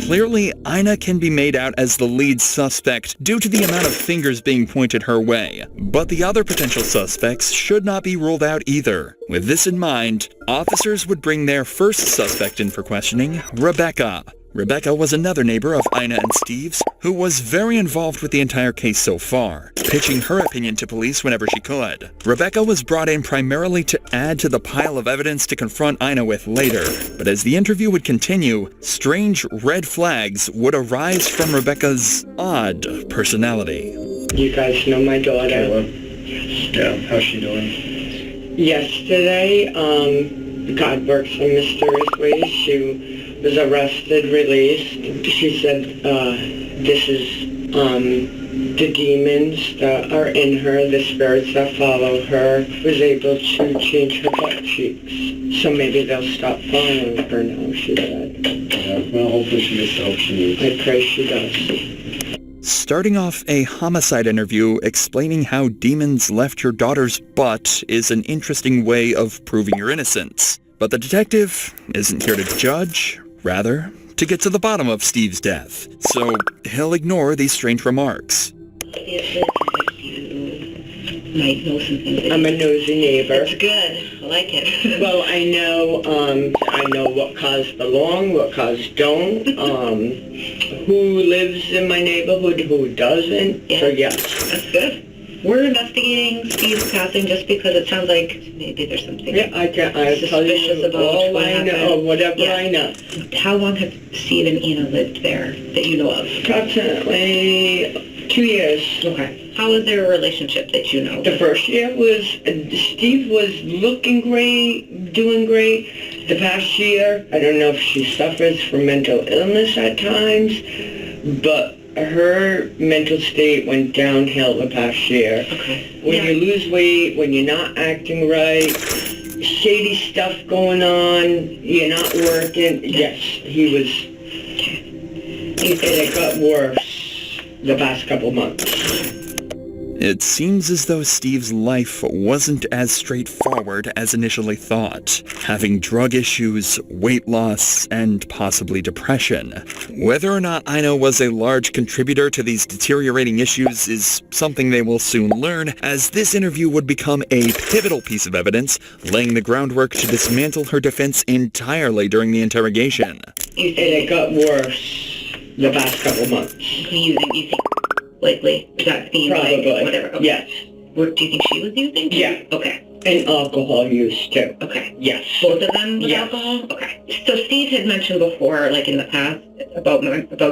Clearly, Ina can be made out as the lead suspect due to the amount of fingers being pointed her way, but the other potential suspects should not be ruled out either. With this in mind, officers would bring their first suspect in for questioning, Rebecca. Rebecca was another neighbor of Ina and Steve's, who was very involved with the entire case so far, pitching her opinion to police whenever she could. Rebecca was brought in primarily to add to the pile of evidence to confront Ina with later, but as the interview would continue, strange red flags would arise from Rebecca's odd personality. You guys know my daughter? Caleb. Yeah, how's she doing? Yesterday, God works in mysterious ways. She was arrested, released. She said this is the demons that are in her, the spirits that follow her, was able to change her butt cheeks. So maybe they'll stop following her now, she said. Yeah, well, hopefully she gets the help she needs. I pray she does. Starting off a homicide interview explaining how demons left your daughter's butt is an interesting way of proving your innocence. But the detective isn't here to judge, rather, to get to the bottom of Steve's death. So he'll ignore these strange remarks. Might know something. I'm a nosy neighbor. That's good. I like it. Well, I know what cars belong, what cars don't, who lives in my neighborhood, who doesn't. Yeah. So yes. That's good. We're investigating Steve's passing just because it sounds like maybe there's something I'll tell suspicious you about all what I happened. know, whatever I know. How long have Steve and Ina lived there that you know of? Approximately 2 years. Okay. How was their relationship that you know? The first year was, Steve was looking great, doing great. The past year, I don't know if she suffers from mental illness at times, but her mental state went downhill the past year. Okay. When you lose weight, when you're not acting right, shady stuff going on, you're not working. Yes, he was. And it got worse the past couple months. It seems as though Steve's life wasn't as straightforward as initially thought, having drug issues, weight loss, and possibly depression. Whether or not Ina was a large contributor to these deteriorating issues is something they will soon learn, as this interview would become a pivotal piece of evidence, laying the groundwork to dismantle her defense entirely during the interrogation. And it got worse the past couple months. Who you think likely? That seems Probably. like whatever. Okay. Yes. What do you think she was using? Yeah. Okay. And alcohol use too. Okay. Yes. Both of them with Yes. alcohol? Okay. So Steve had mentioned before, like in the past, about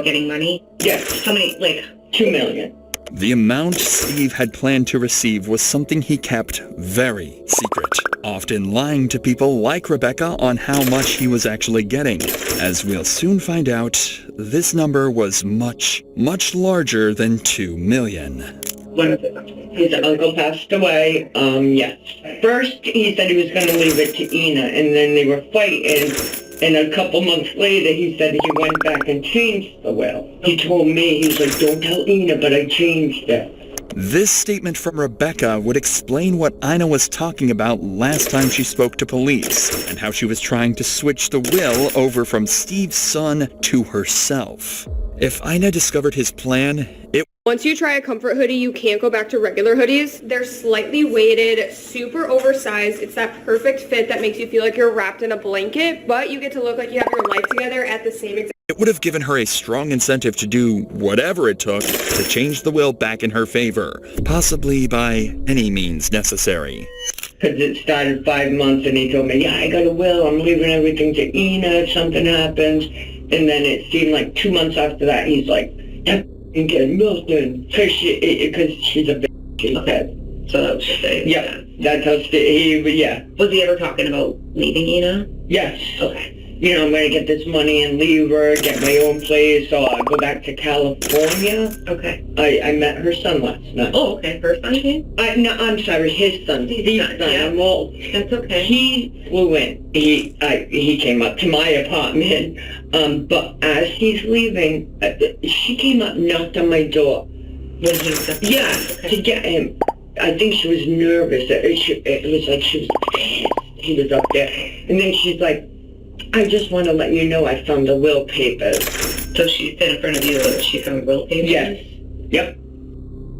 getting money? Yes. How many, like? $2 million. The amount Steve had planned to receive was something he kept very secret, often lying to people like Rebecca on how much he was actually getting. As we'll soon find out, this number was much, much larger than $2 million. When was it? His uncle passed away, yes. First, he said he was going to leave it to Ina, and then they were fighting, and a couple months later, he said he went back and changed the will. He told me, he was like, don't tell Ina, but I changed it. This statement from Rebecca would explain what Ina was talking about last time she spoke to police, and how she was trying to switch the will over from Steve's son to herself. If Ina discovered his plan, it Once you try a comfort hoodie, you can't go back to regular hoodies. They're slightly weighted, super oversized. It's that perfect fit that makes you feel like you're wrapped in a blanket, but you get to look like you have your life together at the same exact. It would have given her a strong incentive to do whatever it took to change the will back in her favor, possibly by any means necessary. Because it started 5 months, and he told me, yeah, I got a will, I'm leaving everything to Ina if something happens. And then it seemed like 2 months after that, he's like, that f***ing kid, Milton, because she's a bitch, he said. So that was just a... Yeah, that's how yeah. Was he ever talking about leaving Ina? Yes. Okay. You know, I'm going to get this money and leave her, get my own place, so I'll go back to California. Okay. I met her son last night. Oh, okay. Her son came? No, I'm sorry, his son. Steve's son. Yeah. I'm old. That's okay. He flew in. He came up to my apartment, but as he's leaving, she came up, knocked on my door. When he was up? Yeah, Okay. to get him. I think she was nervous. It was like she was pissed. He was up there. And then she's like, I just want to let you know I found the will papers. So she said in front of you that she found will papers? Yes. Yep.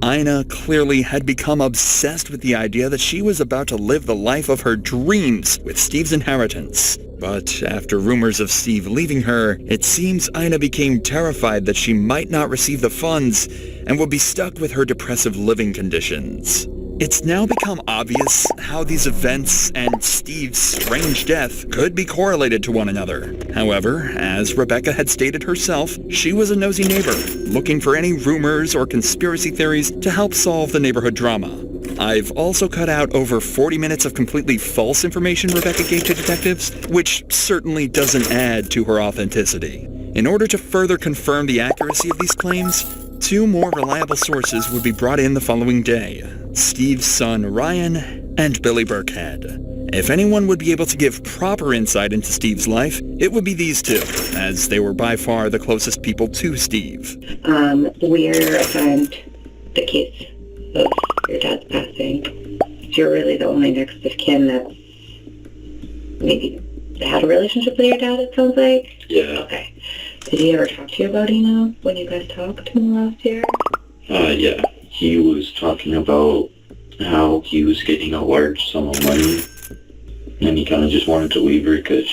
Ina clearly had become obsessed with the idea that she was about to live the life of her dreams with Steve's inheritance. But after rumors of Steve leaving her, it seems Ina became terrified that she might not receive the funds and would be stuck with her depressive living conditions. It's now become obvious how these events and Steve's strange death could be correlated to one another. However, as Rebecca had stated herself, she was a nosy neighbor, looking for any rumors or conspiracy theories to help solve the neighborhood drama. I've also cut out over 40 minutes of completely false information Rebecca gave to detectives, which certainly doesn't add to her authenticity. In order to further confirm the accuracy of these claims, 2 more reliable sources would be brought in the following day: Steve's son Ryan and Billy Burkhead. If anyone would be able to give proper insight into Steve's life, it would be these 2, as they were by far the closest people to Steve. We're assigned the case of your dad's passing. You're really the only next of kin that's maybe had a relationship with your dad, it sounds like? Yeah. Okay. Did he ever talk to you about Ina when you guys talked in the last year? Yeah. He was talking about how he was getting a large sum of money, and he kind of just wanted to leave her because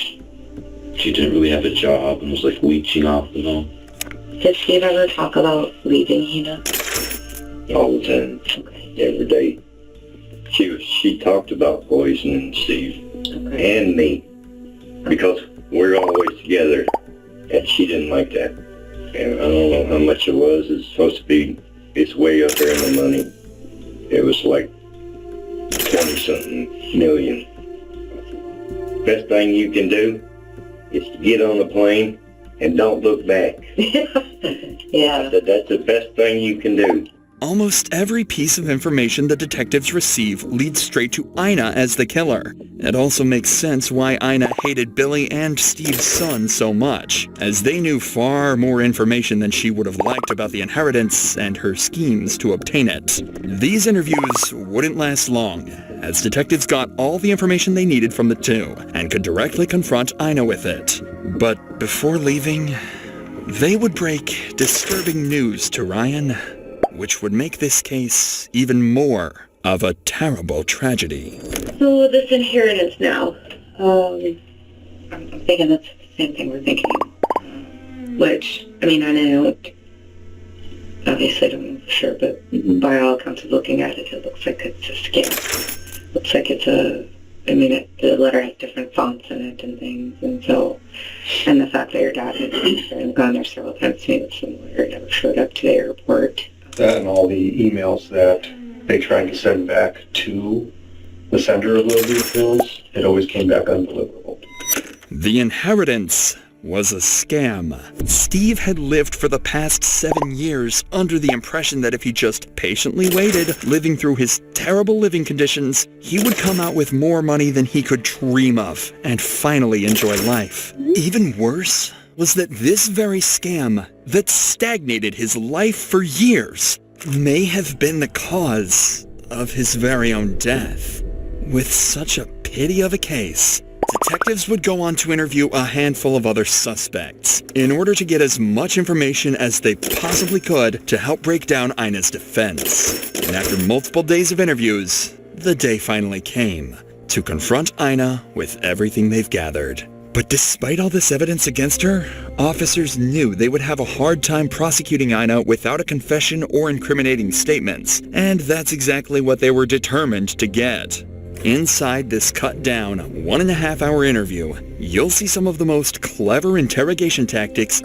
she didn't really have a job and was like leeching off of him. Did Steve ever talk about leaving Ina? All the time. Okay. every day. She talked about poisoning Steve and me because we're always together, and she didn't like that. And I don't know how much it was. It's supposed to be, it's way up there in the money. It was like 20-something million. Best thing you can do is to get on the plane and don't look back. Yeah. That's the best thing you can do. Almost every piece of information the detectives receive leads straight to Ina as the killer. It also makes sense why Ina hated Billy and Steve's son so much, as they knew far more information than she would have liked about the inheritance and her schemes to obtain it. These interviews wouldn't last long, as detectives got all the information they needed from the two, and could directly confront Ina with it. But before leaving, they would break disturbing news to Ryan, which would make this case even more of a terrible tragedy. So this inheritance now, I'm thinking that's the same thing we're thinking. Which, I mean, I obviously don't know for sure, but by all accounts of looking at it, it looks like it's a scam. Looks like it's the letter has different fonts in it and things, and the fact that your dad had gone there several times to meet with some lawyer never showed up to the airport. That and all the emails that they tried to send back to the sender of these bills, it always came back undeliverable. The inheritance was a scam. Steve had lived for the past 7 years under the impression that if he just patiently waited, living through his terrible living conditions, he would come out with more money than he could dream of and finally enjoy life. Even worse was that this very scam that stagnated his life for years may have been the cause of his very own death. With such a pity of a case, detectives would go on to interview a handful of other suspects in order to get as much information as they possibly could to help break down Ina's defense. And after multiple days of interviews, the day finally came to confront Ina with everything they've gathered. But despite all this evidence against her, officers knew they would have a hard time prosecuting Ina without a confession or incriminating statements, and that's exactly what they were determined to get. Inside this cut-down 1.5-hour interview, you'll see some of the most clever interrogation tactics